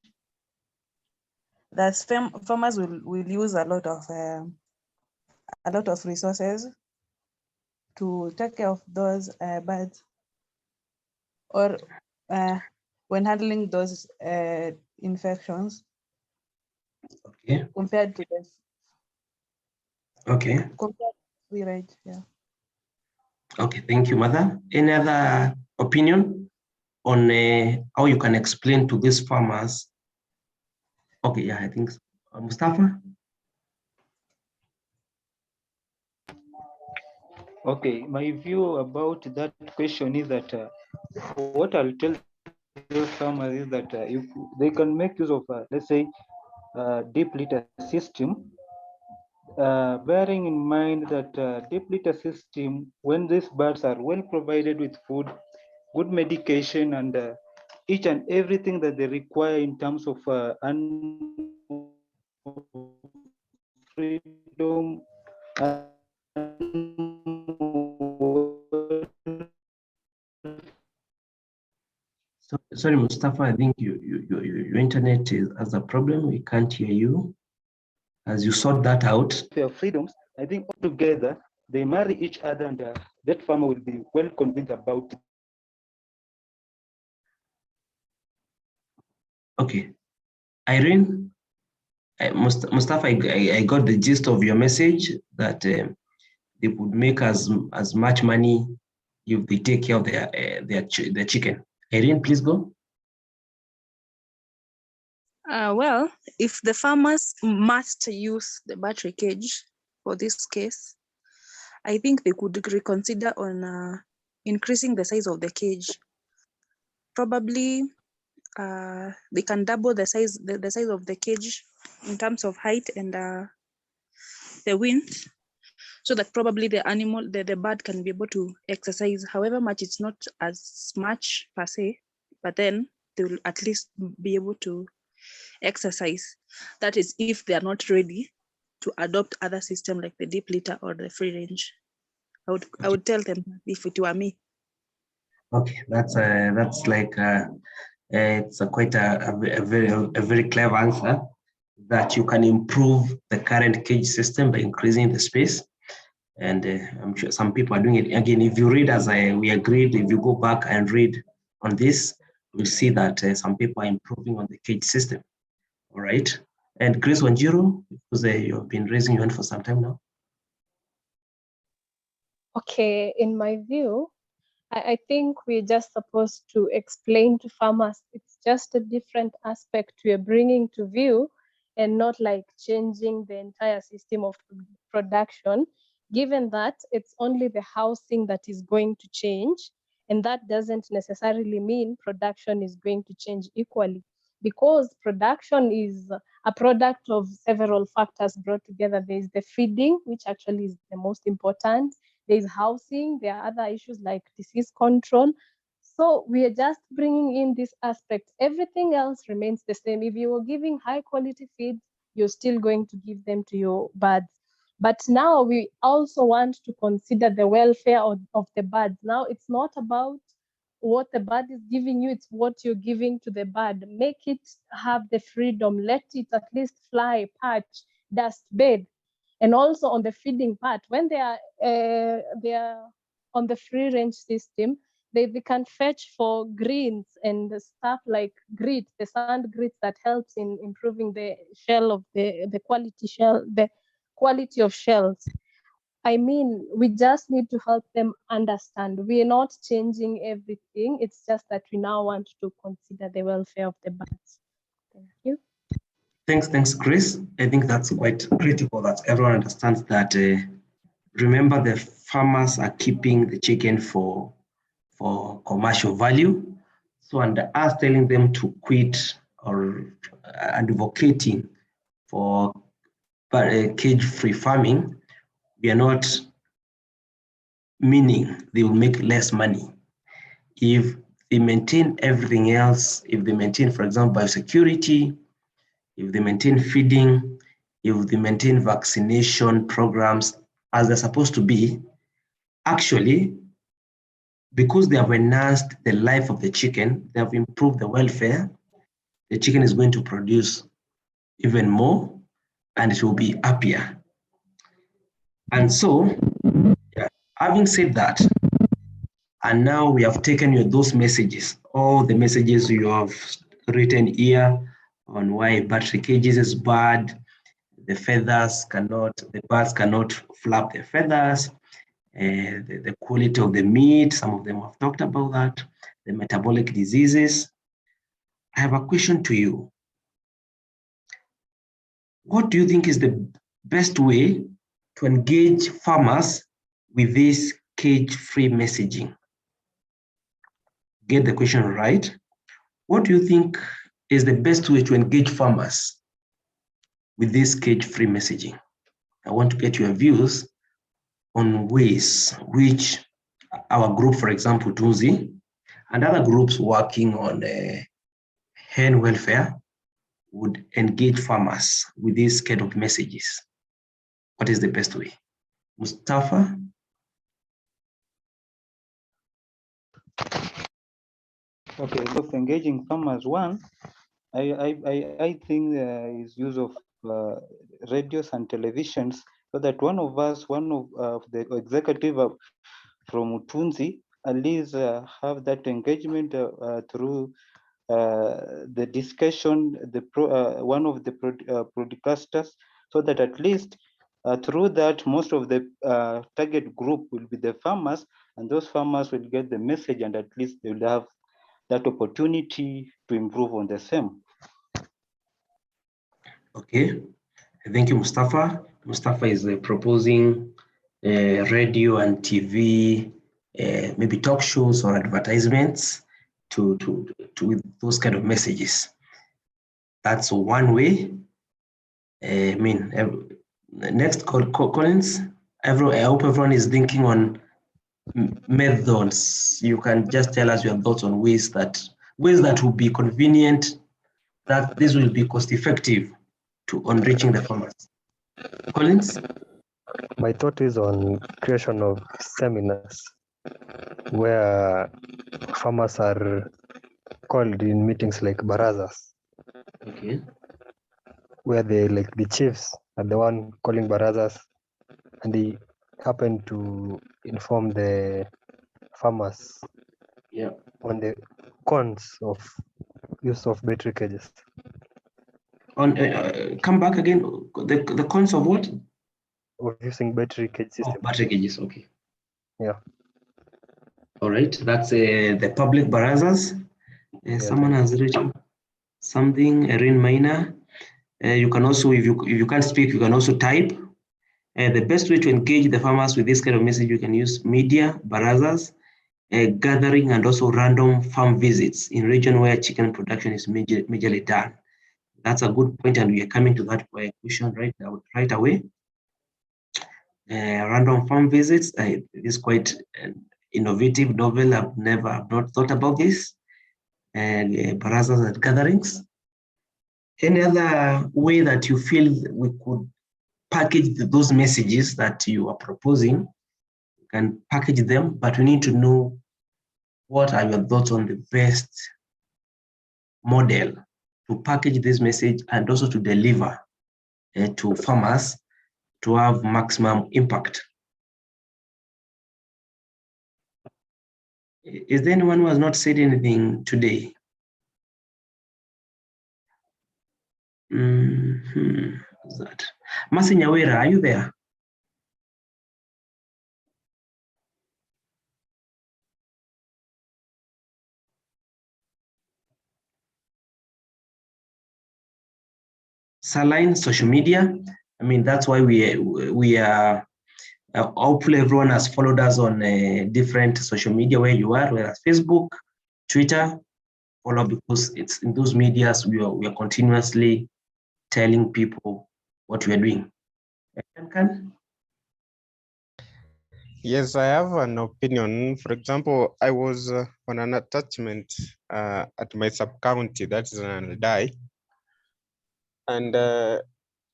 Thus, farmers will use a lot of resources to take care of those birds, or when handling those infections. Okay. Compared to this. Okay. Compared to free range, yeah. Okay, thank you, mother. Any other opinion on how you can explain to these farmers? Okay, yeah, I think so. Mustafa? Okay, my view about that question is that what I'll tell those farmers is that if they can make use of, let's say, deep litter system, bearing in mind that deep litter system, when these birds are well provided with food, good medication, and each and everything that they require in terms of freedom Sorry, Mustafa, I think your internet has a problem. We can't hear you. As you sort that out. Their freedoms, I think altogether they marry each other, and that farmer will be well convinced about it. Okay. Irene, Mustafa, I got the gist of your message that they would make as much money if they take care of their chicken. Irene, please go. Well, if the farmers must use the battery cage for this case, I think they could reconsider on increasing the size of the cage. Probably they can double the size of the cage in terms of height and the width, so that probably the animal, the bird can be able to exercise. However much it's not as much per se, but then they will at least be able to exercise. That is if they are not ready to adopt other system like the deep litter or the free range. I would tell them if it were me. Okay, that's like it's quite a very clever answer, that you can improve the current cage system by increasing the space. And I'm sure some people are doing it. Again, if you read as we agreed, if you go back and read on this, you'll see that some people are improving on the cage system. All right. And Chris Wanjiru, because you've been raising your hand for some time now. Okay, in my view, I think we're just supposed to explain to farmers. It's just a different aspect we're bringing to view, and not like changing the entire system of production, given that it's only the housing that is going to change. And that doesn't necessarily mean production is going to change equally, because production is a product of several factors brought together. There's the feeding, which actually is the most important. There's housing, there are other issues like disease control. So we are just bringing in this aspect. Everything else remains the same. If you were giving high quality feeds, you're still going to give them to your birds. But now we also want to consider the welfare of the birds. Now it's not about what the bird is giving you, it's what you're giving to the bird. Make it have the freedom, let it at least fly, perch, dust, bed. And also on the feeding part, when they are on the free range system, they can fetch for greens and stuff like grit, the sand grits that helps in improving the shell of the quality of shells. I mean, we just need to help them understand. We are not changing everything. It's just that we now want to consider the welfare of the birds. Thank you. Thanks, Chris. I think that's quite critical that everyone understands that. Remember, the farmers are keeping the chicken for commercial value. So, and us telling them to quit or advocating for cage-free farming, we are not meaning they will make less money. If they maintain everything else, if they maintain, for example, biosecurity, if they maintain feeding, if they maintain vaccination programs as they're supposed to be, actually, because they have enhanced the life of the chicken, they have improved the welfare, the chicken is going to produce even more and it will be happier. And so, yeah, having said that, and now we have taken you those messages, all the messages you have written here on why battery cages is bad, the birds cannot flap their feathers, the quality of the meat, some of them have talked about that, the metabolic diseases. I have a question to you. What do you think is the best way to engage farmers with this cage-free messaging? Get the question right. What do you think is the best way to engage farmers with this cage-free messaging? I want to get your views on ways which our group, for example, Tunzi, and other groups working on hen welfare would engage farmers with these kind of messages. What is the best way? Mustafa? Okay, so for engaging farmers, one, I think is use of radios and televisions, so that one of the executive from Utunzi at least have that engagement through the discussion, one of the broadcasters, so that at least through that most of the target group will be the farmers, and those farmers will get the message, and at least they will have that opportunity to improve on the same. Okay, thank you, Mustafa. Mustafa is proposing radio and TV, maybe talk shows or advertisements to with those kind of messages. That's one way. I mean, next, Collins, I hope everyone is thinking on methods. You can just tell us your thoughts on ways that will be convenient, that this will be cost effective on reaching the farmers. Collins? My thought is on creation of seminars where farmers are called in meetings like barazas. Okay. Where the chiefs are the one calling barazas, and they happen to inform the farmers on the cons of use of battery cages. Come back again. The cons of what? Of using battery cage system. Oh, battery cages. Okay. Yeah. All right. That's the public barazas. Someone has written something. Erin Minor. You can also, if you can't speak, you can also type. The best way to engage the farmers with this kind of message, you can use media, barazas, gathering, and also random farm visits in region where chicken production is majorly done. That's a good point, and we are coming to that question right away. Random farm visits is quite innovative, novel. I've not thought about this. And barazas and gatherings. Any other way that you feel we could package those messages that you are proposing? You can package them, but we need to know what are your thoughts on the best model to package this message and also to deliver to farmers to have maximum impact. Is there anyone who has not said anything today? What's that? Masi Nyawera, are you there? Saline, social media. I mean, that's why we are hopefully everyone has followed us on different social media where you are, whether Facebook, Twitter, follow, because it's in those medias we are continuously telling people what we are doing. Yes, I have an opinion. For example, I was on an attachment at my sub-county, that is an Aldai. And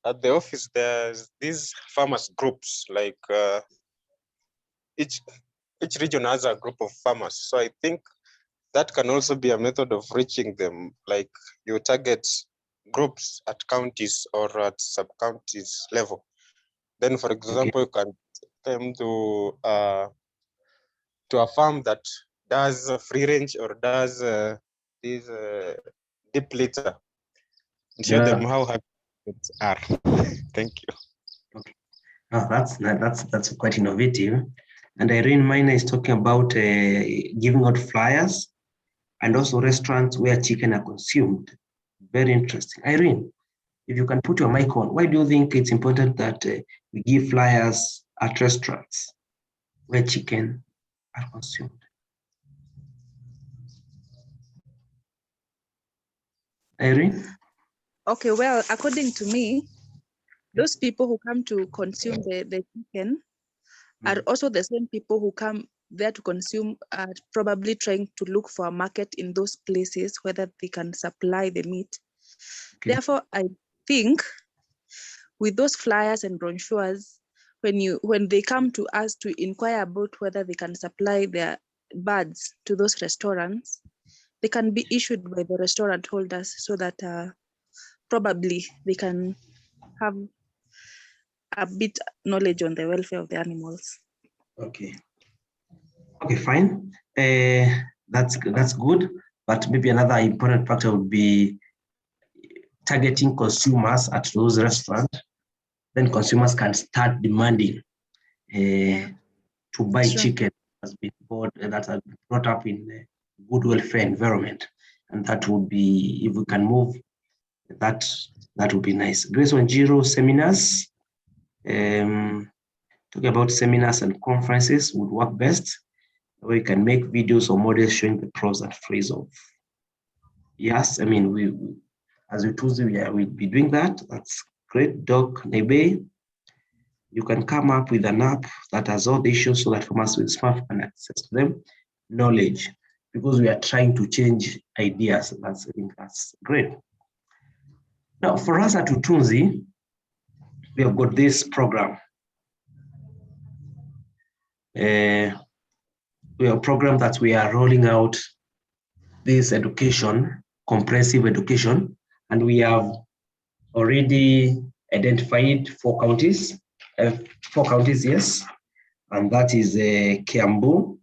at the office, there's these farmers groups, like each region has a group of farmers. So I think that can also be a method of reaching them. Like you target groups at counties or at sub-counties level. Then, for example, you can come to a farm that does free range or does this deep litter and show them how happy it are. Thank you. Okay. Oh, that's quite innovative. And Irene Miner is talking about giving out flyers and also restaurants where chicken are consumed. Very interesting. Irene, if you can put your mic on, why do you think it's important that we give flyers at restaurants where chicken are consumed? Irene? Okay, well, according to me, those people who come to consume the chicken are also the same people who come there to consume, are probably trying to look for a market in those places whether they can supply the meat. Okay. Therefore, I think with those flyers and brochures, when they come to us to inquire about whether they can supply their birds to those restaurants, they can be issued by the restaurant holders so that probably they can have a bit knowledge on the welfare of the animals. Okay. Okay, fine. That's good. But maybe another important factor would be targeting consumers at those restaurants. Then consumers can start demanding to buy chicken that has been brought up in a good welfare environment. And that would be, if we can move, that would be nice. Grace Wanjiru seminars. Talking about seminars and conferences would work best. We can make videos or models showing the pros and cons of. Yes, I mean, we as we told you, we'll be doing that. That's great. Doc Nebe. You can come up with an app that has all the issues so that farmers with smart can access them knowledge, because we are trying to change ideas. I think that's great. Now, for us at Utunzi, we have got this program. We have a program that we are rolling out this education, comprehensive education, and we have already identified 4 counties, yes, and that is Kiambu,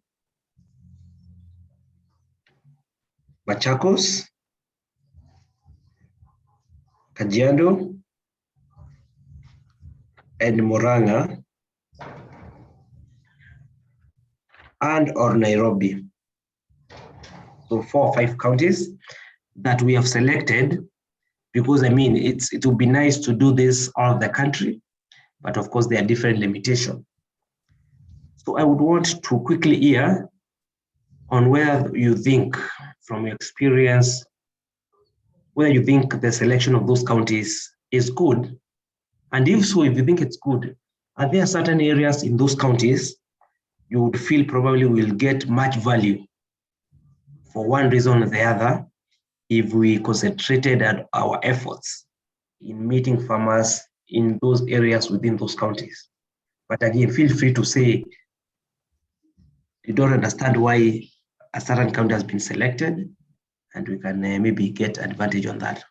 Machakos, Kajiado, and Murang'a, and or Nairobi. So 4 or 5 counties that we have selected, because I mean, it would be nice to do this all over the country, but of course there are different limitations. So I would want to quickly hear on where you think, from your experience, whether you think the selection of those counties is good. And if so, if you think it's good, are there certain areas in those counties you would feel probably will get much value for one reason or the other if we concentrated our efforts in meeting farmers in those areas within those counties? But again, feel free to say you don't understand why a certain county has been selected, and we can maybe get advantage on that.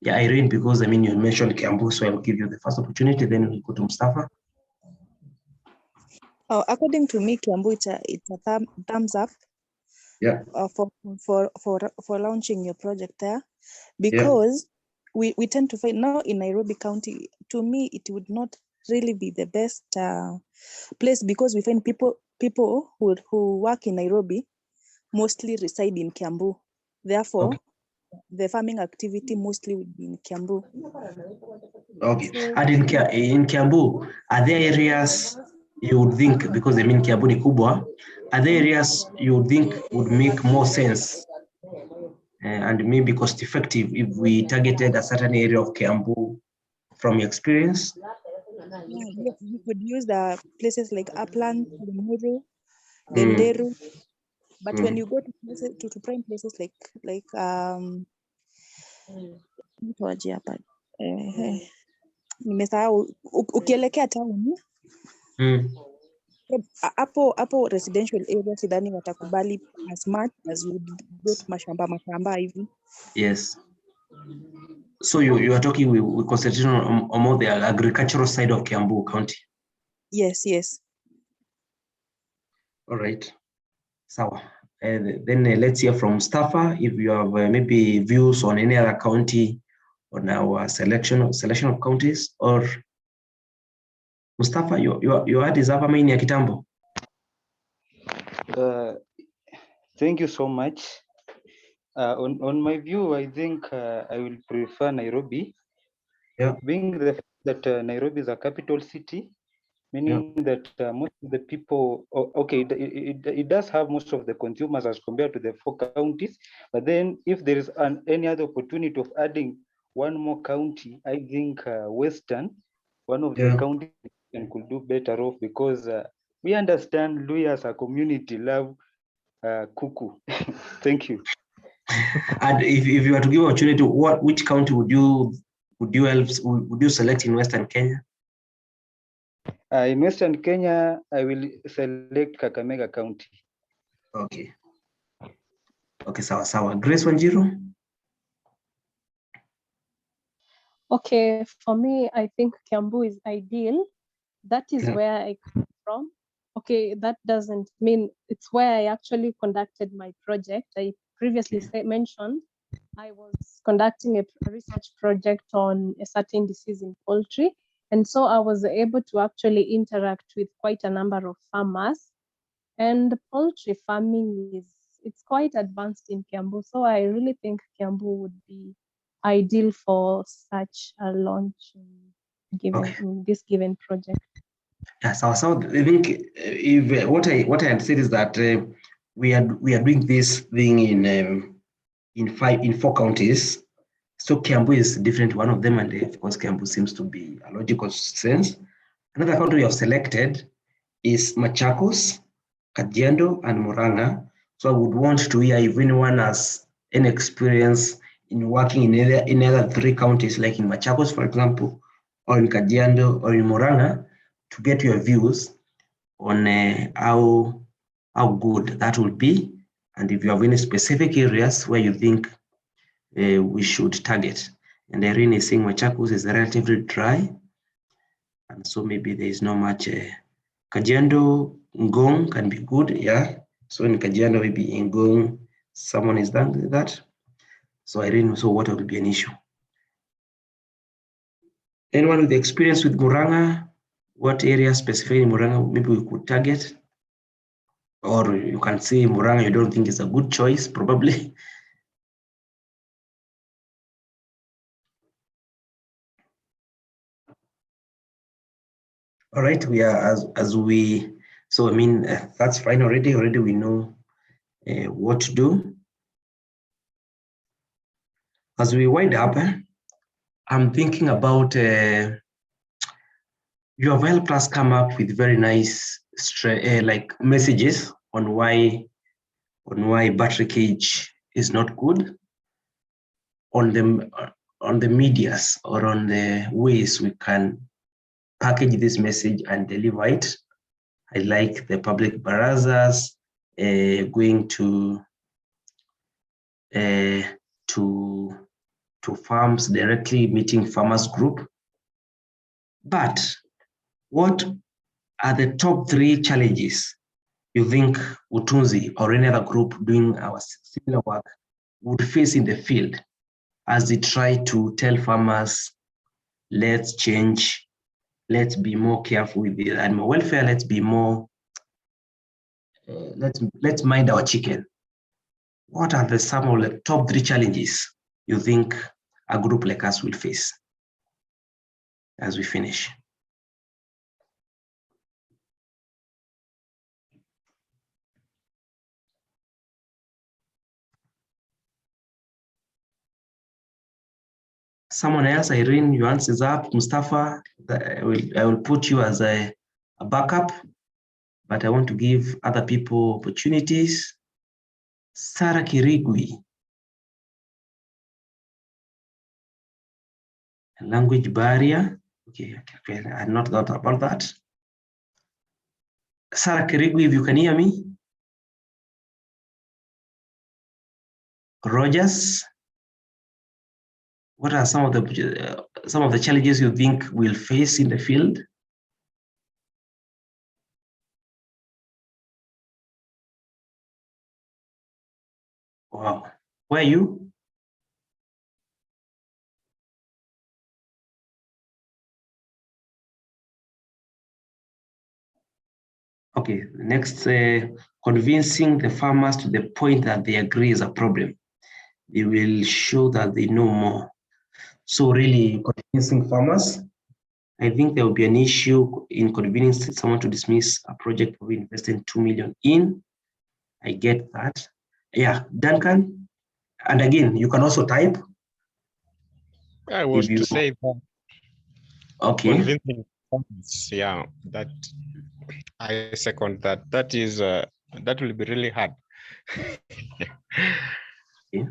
Yeah, Irene, because I mean, you mentioned Kiambu, so I will give you the first opportunity, then we'll go to Mustafa. According to me, Kiambu, it's a thumbs up. Yeah. For launching your project there, because we tend to find now in Nairobi County. To me, it would not really be the best place, because we find people who work in Nairobi mostly reside in Kiambu. Therefore, the farming activity mostly would be in Kiambu. Okay, and in Kiambu, are there areas you would think, because I mean Kiambu ni kubwa, are there areas you would think would make more sense and maybe cost effective if we targeted a certain area of Kiambu from your experience? Yeah, you could use the places like Upland, Limuru, Denderu. But when you go to places, to prime places like nimesahau, ukielekea town hapo residential area, sidhani watakubali as much as you go to mashamba hivi. Yes. So you are talking, we concentrate on more the agricultural side of Kiambu County. Yes. All right. So then let's hear from Mustafa if you have maybe views on any other county on our selection of counties. Or Mustafa, your ad is hapa maini ya kitambo. Thank you so much. On my view, I think I will prefer Nairobi. Yeah. Being that Nairobi is a capital city, meaning that most of the people, it does have most of the consumers as compared to the 4 counties. But then if there is any other opportunity of adding one more county, I think Western, one of the counties could do better off, because we understand Luya as a community love kuku. Thank you. And if you were to give opportunity, which county would you select in Western Kenya? In Western Kenya, I will select Kakamega County. Okay, sawa. Grace Wanjiru? Okay, for me, I think Kiambu is ideal. That is where I come from. Okay, that doesn't mean it's where I actually conducted my project. I previously mentioned I was conducting a research project on a certain disease in poultry. And so I was able to actually interact with quite a number of farmers. And poultry farming it's quite advanced in Kiambu. So I really think Kiambu would be ideal for such a launch in this given project. Yeah, so I think if what I had said is that we are doing this thing in 4 counties. So Kiambu is different, one of them, and of course Kiambu seems to be a logical sense. Another county we have selected is Machakos, Kajiado, and Murang'a. So I would want to hear if anyone has any experience in working in other 3 counties, like in Machakos, for example, or in Kajiado, or in Murang'a, to get your views on how good that will be, and if you have any specific areas where you think we should target. And Irene is saying Machakos is relatively dry, and so maybe there is not much. Kajiado, Ngong can be good, yeah. So in Kajiado, maybe Ngong, someone is done with that. So Irene, so water will be an issue. Anyone with experience with Murang'a? What area specifically in Murang'a maybe we could target? Or you can say Murang'a you don't think is a good choice, probably. All right, we are so I mean, that's fine already. Already we know what to do. As we wind up, I'm thinking about, you have helped us come up with very nice like messages on why battery cage is not good, on the medias or on the ways we can package this message and deliver it. I like the public barazas, going to farms directly, meeting farmers group. But what are the top 3 challenges you think Utunzi or any other group doing our similar work would face in the field as they try to tell farmers, let's change, let's be more careful with the animal welfare, let's be more, let's mind our chicken. What are some of the top 3 challenges you think a group like us will face as we finish? Someone else, Irene, your answer is up. Mustafa, I will put you as a backup, but I want to give other people opportunities. Sarah Kirigui. Language barrier. Okay, I had not thought about that. Sarah Kirigui, if you can hear me. Rogers. What are some of the challenges you think we'll face in the field? Wow, where are you? Okay, next, convincing the farmers to the point that they agree is a problem. They will show that they know more. So really convincing farmers, I think there will be an issue in convincing someone to dismiss a project we invested 2 million in. I get that. Yeah, Duncan. And again, you can also type. I was to say that. Okay. Convincing farmers, yeah, that I second that. That is that will be really hard. Okay.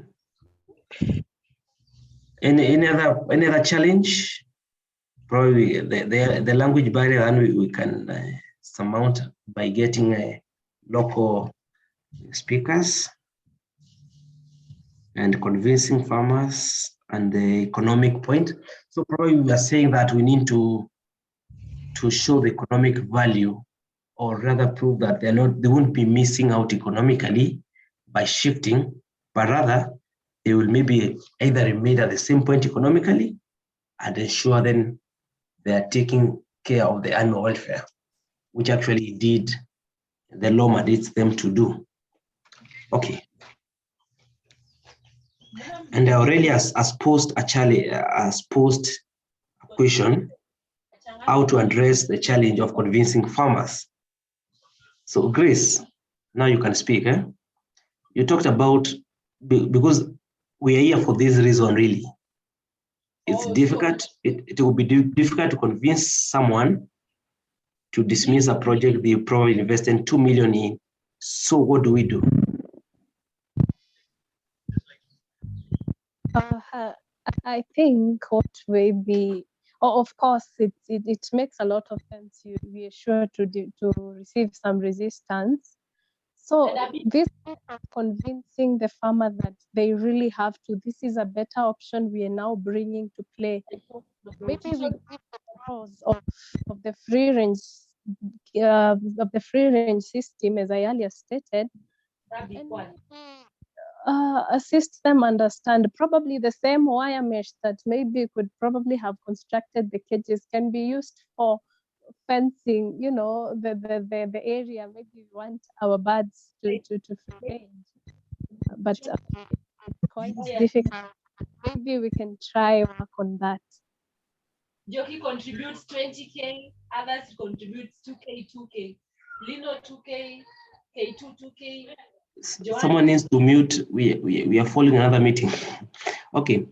Any other challenge? Probably the language barrier, and we can surmount by getting local speakers and convincing farmers and the economic point. So probably we are saying that we need to show the economic value, or rather prove that they won't be missing out economically by shifting, but rather they will maybe either remain at the same point economically and ensure then they are taking care of the animal welfare, which actually did the law mandates them to do. Okay. And Aurelius has posed a challenge, has posed a question, how to address the challenge of convincing farmers. So Grace, now you can speak. You talked about, because we are here for this reason, really. It's difficult. It will be difficult to convince someone to dismiss a project they probably invested 2 million in. So what do we do? I think what may be, of course, it makes a lot of sense. We are sure to receive some resistance. So this convincing the farmer that they really have to, this is a better option we are now bringing to play. Maybe we pros of the free range system, as I earlier stated, assist them understand probably the same wire mesh that maybe could probably have constructed the cages can be used for fencing, you know, the area. Maybe we want our birds to free range, but it's quite difficult. Maybe we can try work on that. Jockey contributes 20K, others contributes 2K, 2K. Lino 2K, K2, 2K. Someone needs to mute. We are following another meeting. Okay,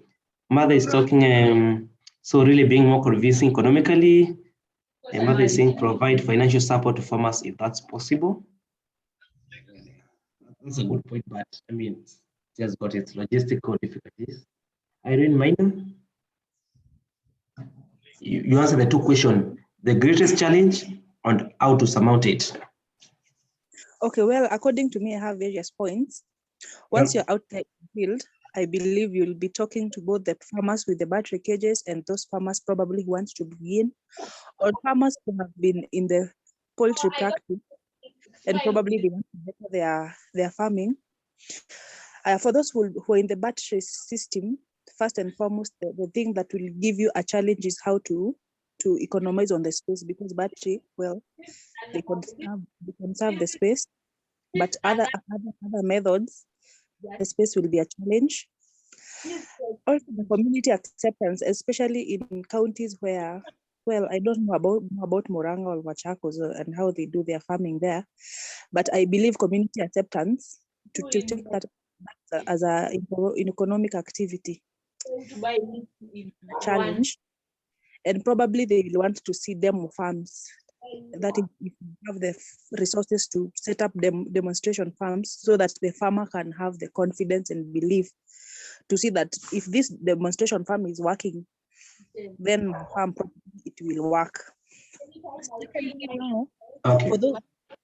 Mother is talking. So really being more convincing economically. And Mother is saying provide financial support to farmers if that's possible. That's a good point, but I mean, it's just got its logistical difficulties. Irene Minor, you answer the two questions: the greatest challenge and how to surmount it. Okay, well, according to me, I have various points. Once you're out there in the field, I believe you'll be talking to both the farmers with the battery cages and those farmers probably want to begin, or farmers who have been in the poultry practice and probably they want to better their farming. For those who are in the battery system, first and foremost, the thing that will give you a challenge is how to economize on the space, because battery, well, they conserve the space, but other methods, the space will be a challenge. Also, the community acceptance, especially in counties where, well, I don't know about Murang'a or Machakos and how they do their farming there, but I believe community acceptance to take that as an economic activity challenge, and probably they will want to see demo farms. That if you have the resources to set up demonstration farms, so that the farmer can have the confidence and belief to see that if this demonstration farm is working, then my farm it will work. Okay. For those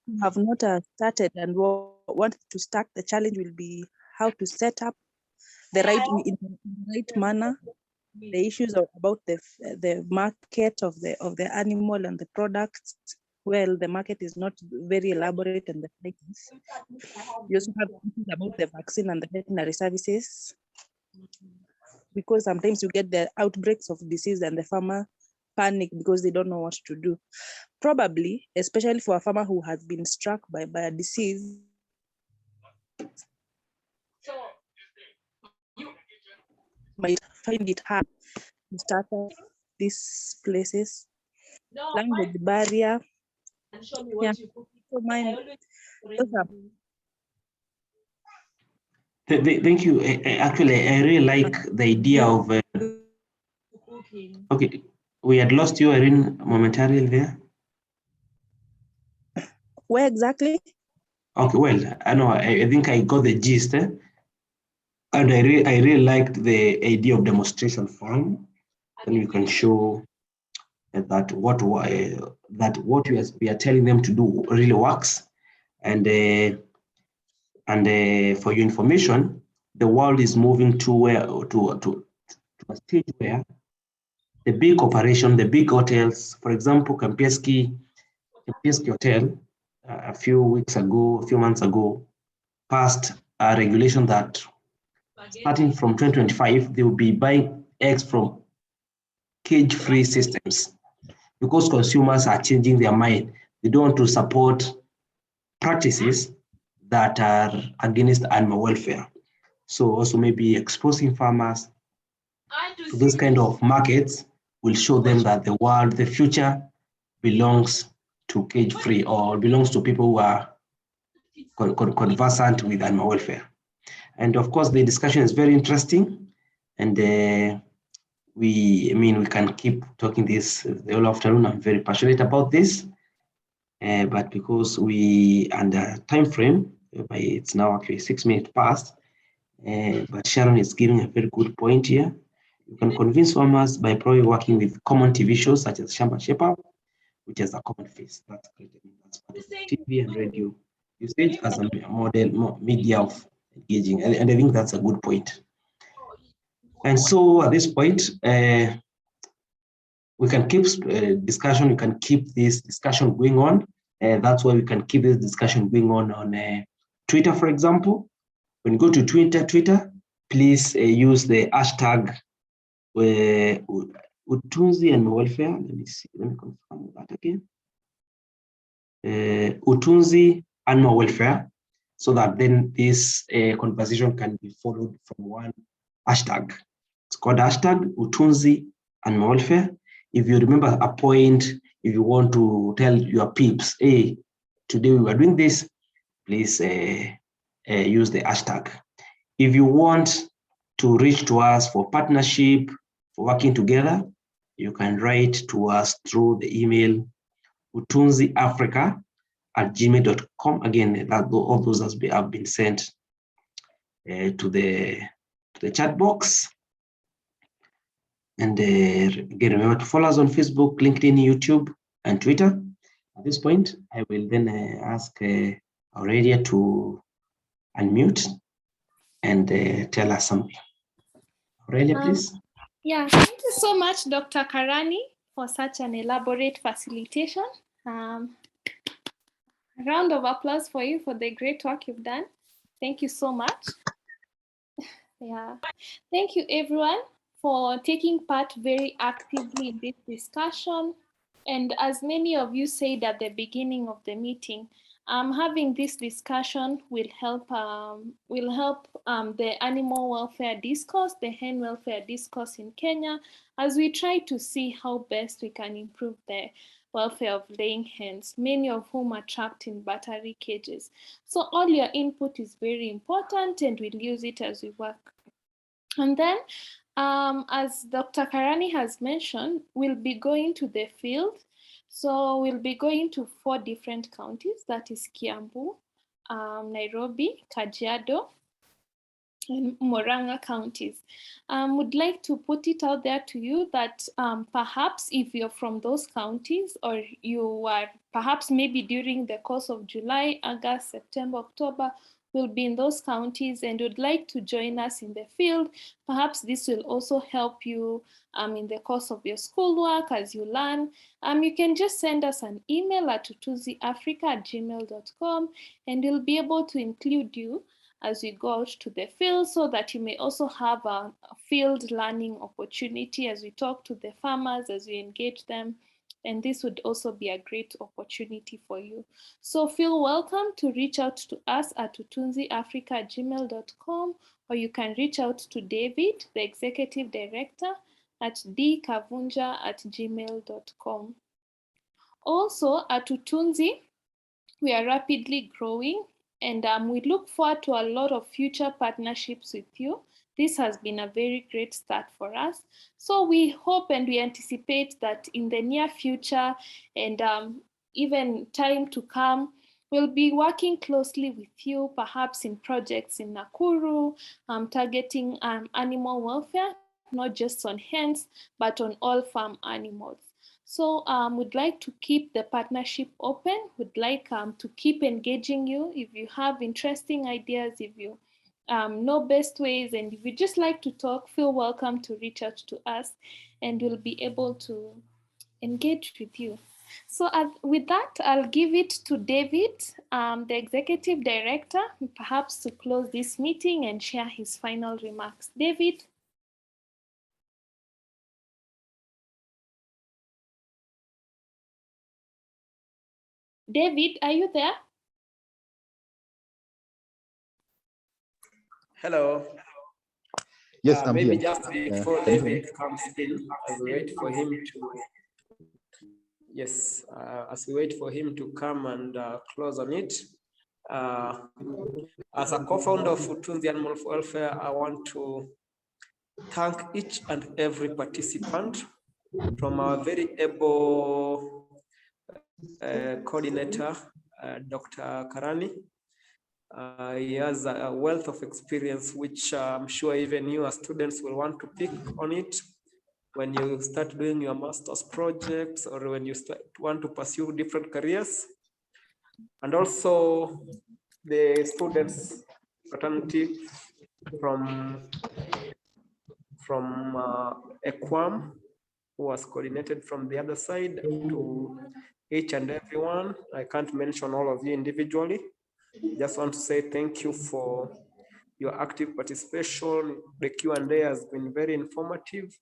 who have not started and want to start, the challenge will be how to set up the right manner, the issues about the market of the animal and the products. Well, the market is not very elaborate and the prices. You also have issues about the vaccine and the veterinary services, because sometimes you get the outbreaks of disease and the farmer panic because they don't know what to do. Probably, especially for a farmer who has been struck by a disease, might find it hard to start these places. Language barrier. Yeah. So Thank you. Actually, I really like the idea of. Okay, we had lost you, Irene, momentarily there. Where exactly? Okay, well, I know. I think I got the gist, and I really liked the idea of demonstration farm. Then we can show that what we are telling them to do really works, and for your information, the world is moving to a stage where the big corporation, the big hotels, for example, Kempinski Hotel, a few months ago, passed a regulation that starting from 2025, they will be buying eggs from cage-free systems, because consumers are changing their mind. They don't want to support practices that are against animal welfare. So also maybe exposing farmers to this kind of markets will show them that the future belongs to cage-free, or belongs to people who are conversant with animal welfare. And of course, the discussion is very interesting, and we can keep talking this the whole afternoon. I'm very passionate about this, but because we under time frame, it's now actually 6 minutes past, but Sharon is giving a very good point here. You can convince farmers by probably working with common TV shows such as Shamba Shepherd, which is a common face. That's great. That's part of TV and radio usage as a model media of engaging, and I think that's a good point. And so at this point, we can keep discussion. We can keep this discussion going on. That's why we can keep this discussion going on Twitter, for example. When you go to Twitter, please use the hashtag Utunzi and welfare. Let me see. Let me confirm that again. Utunzi animal welfare, so that then this conversation can be followed from one hashtag. It's called hashtag Utunzi animal welfare. If you remember a point, if you want to tell your peeps, hey, today we were doing this, please use the hashtag. If you want to reach to us for partnership, for working together, you can write to us through the email utunziafrica@gmail.com. Again, all those have been sent to the chat box. And again, remember to follow us on Facebook, LinkedIn, YouTube, and Twitter. At this point, I will then ask Aurelia to unmute and tell us something. Aurelia, please. Yeah, thank you so much, Dr. Karani, for such an elaborate facilitation. A round of applause for you for the great work you've done. Thank you so much. Yeah, thank you everyone for taking part very actively in this discussion. And as many of you said at the beginning of the meeting, having this discussion will help the animal welfare discourse, the hen welfare discourse in Kenya, as we try to see how best we can improve the welfare of laying hens, many of whom are trapped in battery cages. So all your input is very important, and we'll use it as we work. And then, as Dr. Karani has mentioned, we'll be going to the field. So we'll be going to 4 different counties, that is Kiambu, Nairobi, Kajiado, and Murang'a counties. Would like to put it out there to you that perhaps if you're from those counties, or you are perhaps maybe during the course of July, August, September, October, will be in those counties and would like to join us in the field, perhaps this will also help you in the course of your schoolwork as you learn. You can just send us an email at utunziafrica@gmail.com, and we'll be able to include you as you go out to the field, so that you may also have a field learning opportunity as we talk to the farmers, as we engage them. And this would also be a great opportunity for you. So feel welcome to reach out to us at utunziafrica@gmail.com, or you can reach out to David, the Executive Director, at dkavunja@gmail.com. Also at Utunzi, we are rapidly growing, and we look forward to a lot of future partnerships with you. This has been a very great start for us. So we hope and we anticipate that in the near future and even time to come, we'll be working closely with you, perhaps in projects in Nakuru, targeting animal welfare, not just on hens, but on all farm animals. So we'd like to keep the partnership open. We'd like to keep engaging you. If you have interesting ideas, if you know best ways, and if you just like to talk, feel welcome to reach out to us, and we'll be able to engage with you. So with that, I'll give it to David, the Executive Director, perhaps to close this meeting and share his final remarks. David. David, are you there? Hello. Yes, I'm maybe here. just before David comes in, as we wait for him to, yes, as we wait for him to come and close on it. As a co-founder of Utunzi Animal Welfare, I want to thank each and every participant, from our very able coordinator, Dr. Karani. He has a wealth of experience, which I'm sure even you as students will want to pick on it when you start doing your master's projects or when you want to pursue different careers. And also the students fraternity from EQUAM, who was coordinated from the other side, to each and everyone. I can't mention all of you individually. Just want to say thank you for your active participation. The Q&A has been very informative,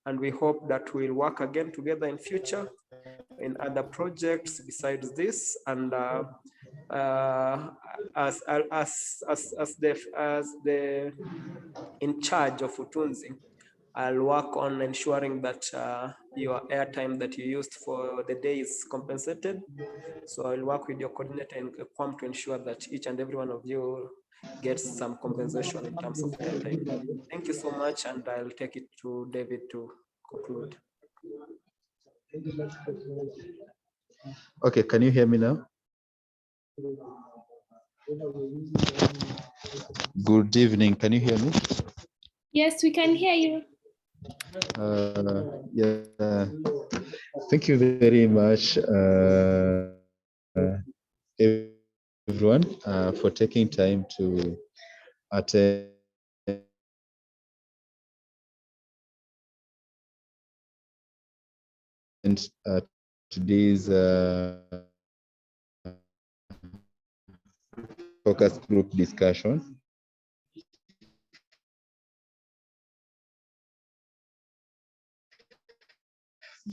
and we hope that we'll work again together in future in other projects besides this. And as the in charge of Utunzi, I'll work on ensuring that your airtime that you used for the day is compensated. So I'll work with your coordinator and QUAM to ensure that each and every one of you gets some compensation in terms of airtime. Thank you so much, and I'll take it to David to conclude. Okay, can you hear me now? Good evening, can you hear me? Yes, we can hear you. Yeah, thank you very much, everyone, for taking time to attend today's focus group discussion.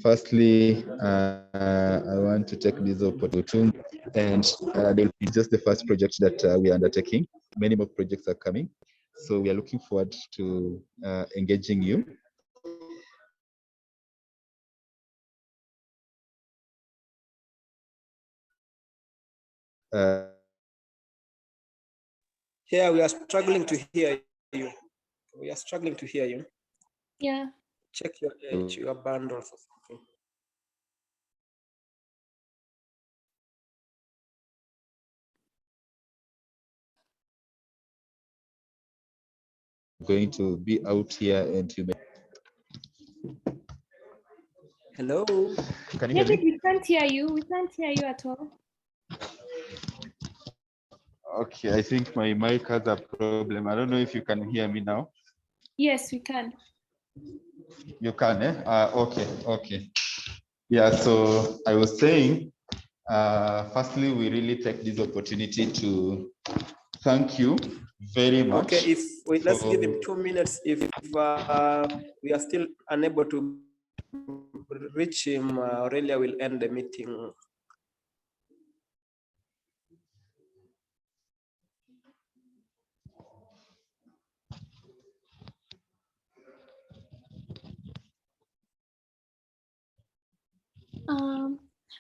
Firstly, I want to take this opportunity, and it's just the first project that we are undertaking. Many more projects are coming, so we are looking forward to engaging you. Here we are struggling to hear you. We are struggling to hear you. Yeah. Check your bundles or something. Going to be out here, and you may. Hello. Can you hear David, me? we can't hear you. We can't hear you at all. Okay, I think my mic has a problem. I don't know if you can hear me now. Yes, we can. You can, eh? Okay. Yeah, so I was saying, firstly, we really take this opportunity to thank you very much. Okay, let's give him 2 minutes. If we are still unable to reach him, Aurelia will end the meeting.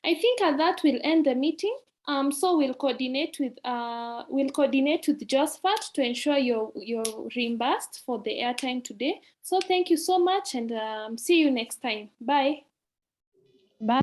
I think that will end the meeting. So we'll coordinate with Josephat to ensure you're reimbursed for the airtime today. So thank you so much, and see you next time. Bye. Bye.